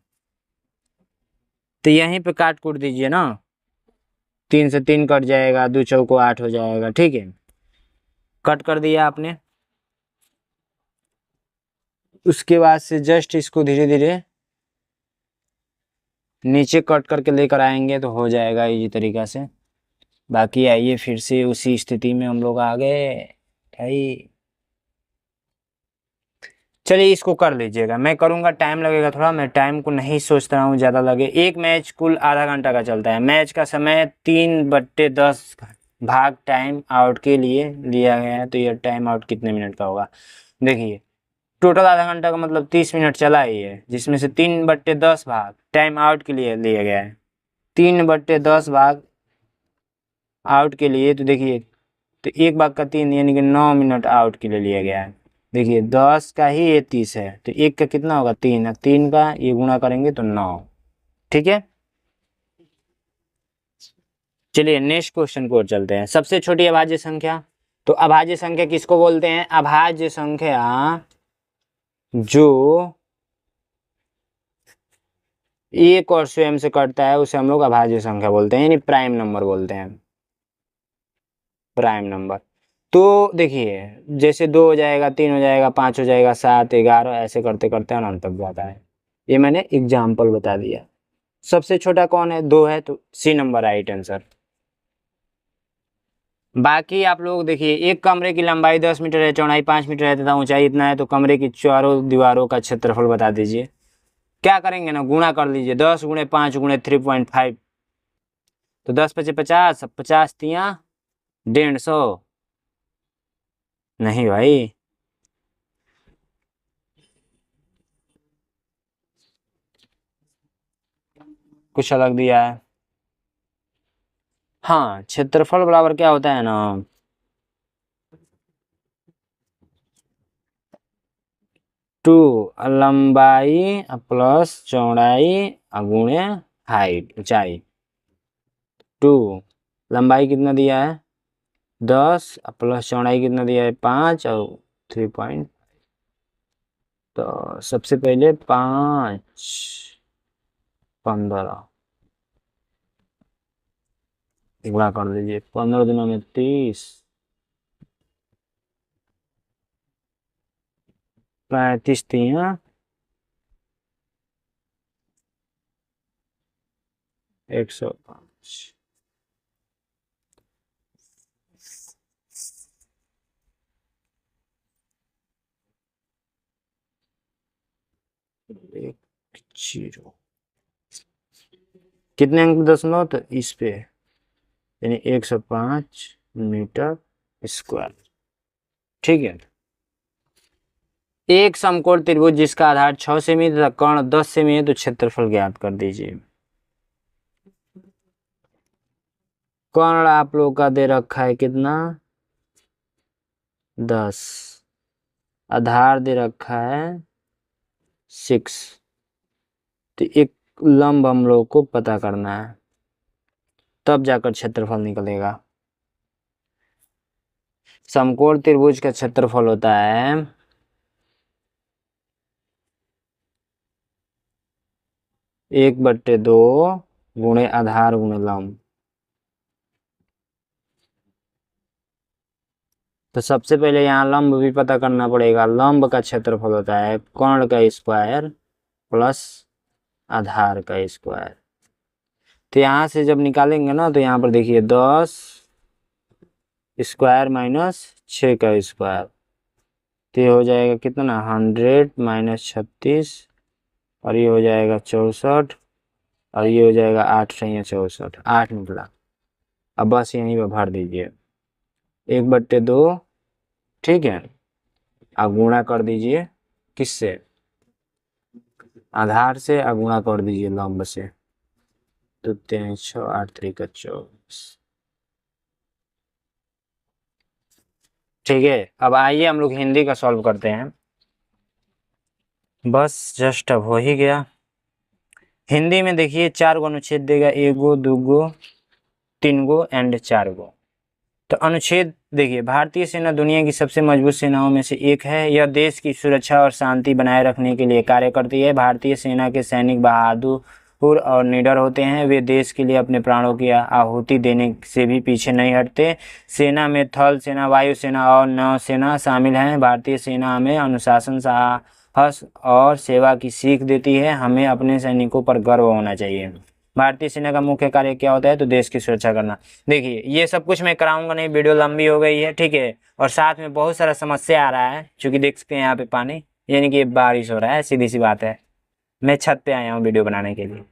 तो यहीं पे काट कूट दीजिए ना, 3 से 3 कट जाएगा, 2 चौको 8 हो जाएगा, ठीक है। कट कर दिया आपने। उसके बाद से जस्ट इसको धीरे धीरे नीचे कट करके लेकर आएंगे तो हो जाएगा इसी तरीका से। बाकी आइए फिर से उसी स्थिति में हम लोग आ गए भाई। चलिए इसको कर लीजिएगा, मैं करूँगा, टाइम लगेगा थोड़ा, मैं टाइम को नहीं सोच रहा हूँ ज़्यादा लगे। एक मैच कुल आधा घंटा का चलता है। मैच का समय 3/10 भाग टाइम आउट के लिए लिया गया है। तो ये टाइम आउट कितने मिनट का होगा, देखिए टोटल आधा घंटा का मतलब 30 मिनट चला ही है, जिसमें से 3/10 भाग टाइम आउट के लिए लिया गया है। 3/10 भाग आउट के लिए, तो देखिए तो एक भाग का 3 यानी कि 9 मिनट आउट के लिए लिया गया है। देखिए 10 का ही ये 30 है, तो एक का कितना होगा 3, 3 का ये गुणा करेंगे तो 9, ठीक है। चलिए नेक्स्ट क्वेश्चन को चलते हैं। सबसे छोटी अभाज्य संख्या, तो अभाज्य संख्या किसको बोलते हैं, अभाज्य संख्या जो एक और स्वयं से कटता है उसे हम लोग अभाज्य संख्या बोलते हैं, यानी प्राइम नंबर बोलते हैं, प्राइम नंबर। तो देखिए जैसे 2 हो जाएगा, 3 हो जाएगा, 5 हो जाएगा, 7 11 ऐसे करते करते अनंत तक जाता है। ये मैंने एग्जाम्पल बता दिया। सबसे छोटा कौन है, 2 है, तो सी नंबर राइट आंसर। बाकी आप लोग देखिए, एक कमरे की लंबाई 10 मीटर है, चौड़ाई 5 मीटर है तथा ऊंचाई इतना है, तो कमरे की चारों दीवारों का क्षेत्रफल बता दीजिए। क्या करेंगे ना, गुणा कर लीजिए, 10 गुणे 5 गुणे 3.5, तो 10 पचे 50, 50 तिया 150। नहीं भाई, कुछ अलग दिया है। हाँ, क्षेत्रफल बराबर क्या होता है ना, 2 लंबाई प्लस चौड़ाई गुणे हाइट ऊंचाई। 2 लंबाई कितना दिया है 10 प्लस चौड़ाई कितना दिया है 5 और 3. तो सबसे पहले 5 15 गुणा कर दीजिए, 15 दिनों में 30, 35 तिया 105। एक जीरो कितने अंक दशमलव, तो इस पे यानी 105 मीटर स्क्वायर। ठीक है। एक समकोण त्रिभुज जिसका आधार 6 सेमी तथा कर्ण 10 सेमी है तो क्षेत्रफल ज्ञात कर दीजिए। कर्ण आप लोग का दे रखा है कितना, 10, आधार दे रखा है 6, तो एक लंब हम लोग को पता करना है, तब जाकर क्षेत्रफल निकलेगा। समकोण त्रिभुज का क्षेत्रफल होता है 1/2 गुणे आधार गुणे लंब। तो सबसे पहले यहाँ लंब भी पता करना पड़ेगा। लंब का क्षेत्रफल होता है कर्ण का स्क्वायर प्लस आधार का स्क्वायर। तो यहाँ से जब निकालेंगे ना तो यहाँ पर देखिए 10 स्क्वायर माइनस 6 का स्क्वायर, तो ये हो जाएगा कितना 100 माइनस 36, और ये हो जाएगा 64, और ये हो जाएगा 8 से 64, 8 निकला। अब बस यहीं पर भर दीजिए 1/2, ठीक है। अब गुणा कर दीजिए किससे, आधार से, अब गुणा कर दीजिए लंब से, तो 3 6 8 3 का 24। ठीक है। अब आइए हम लोग हिंदी का सॉल्व करते हैं। बस जस्ट अब हो ही गया। हिंदी में देखिए 4 गो अनुच्छेद देगा, 1 गो 2 गो 3 गो एंड 4 गो। तो अनुच्छेद देखिए, भारतीय सेना दुनिया की सबसे मजबूत सेनाओं में से एक है। यह देश की सुरक्षा और शांति बनाए रखने के लिए कार्य करती है। भारतीय सेना के सैनिक बहादुर और निडर होते हैं। वे देश के लिए अपने प्राणों की आहुति देने से भी पीछे नहीं हटते। सेना में थल सेना, वायु सेना और नौसेना शामिल हैं। भारतीय सेना हमें अनुशासन, साहस और सेवा की सीख देती है। हमें अपने सैनिकों पर गर्व होना चाहिए। भारतीय सेना का मुख्य कार्य क्या होता है, तो देश की सुरक्षा करना। देखिए ये सब कुछ मैं कराऊंगा नहीं, वीडियो लंबी हो गई है, ठीक है। और साथ में बहुत सारा समस्या आ रहा है, क्योंकि देख सकते हैं यहाँ पे पानी, यानी कि बारिश हो रहा है, सीधी सी बात है। मैं छत पे आया हूँ वीडियो बनाने के लिए।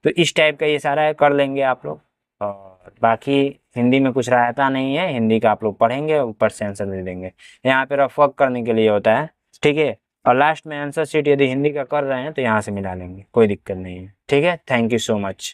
तो इस टाइप का ये सारा है, कर लेंगे आप लोग। और बाकी हिंदी में कुछ रहता नहीं है, हिंदी का आप लोग पढ़ेंगे, ऊपर से आंसर दे देंगे। यहाँ पे रफ वर्क करने के लिए होता है, ठीक है। और लास्ट में आंसर शीट यदि हिंदी का कर रहे हैं तो यहाँ से मिला लेंगे, कोई दिक्कत नहीं है, ठीक है। Thank you so much.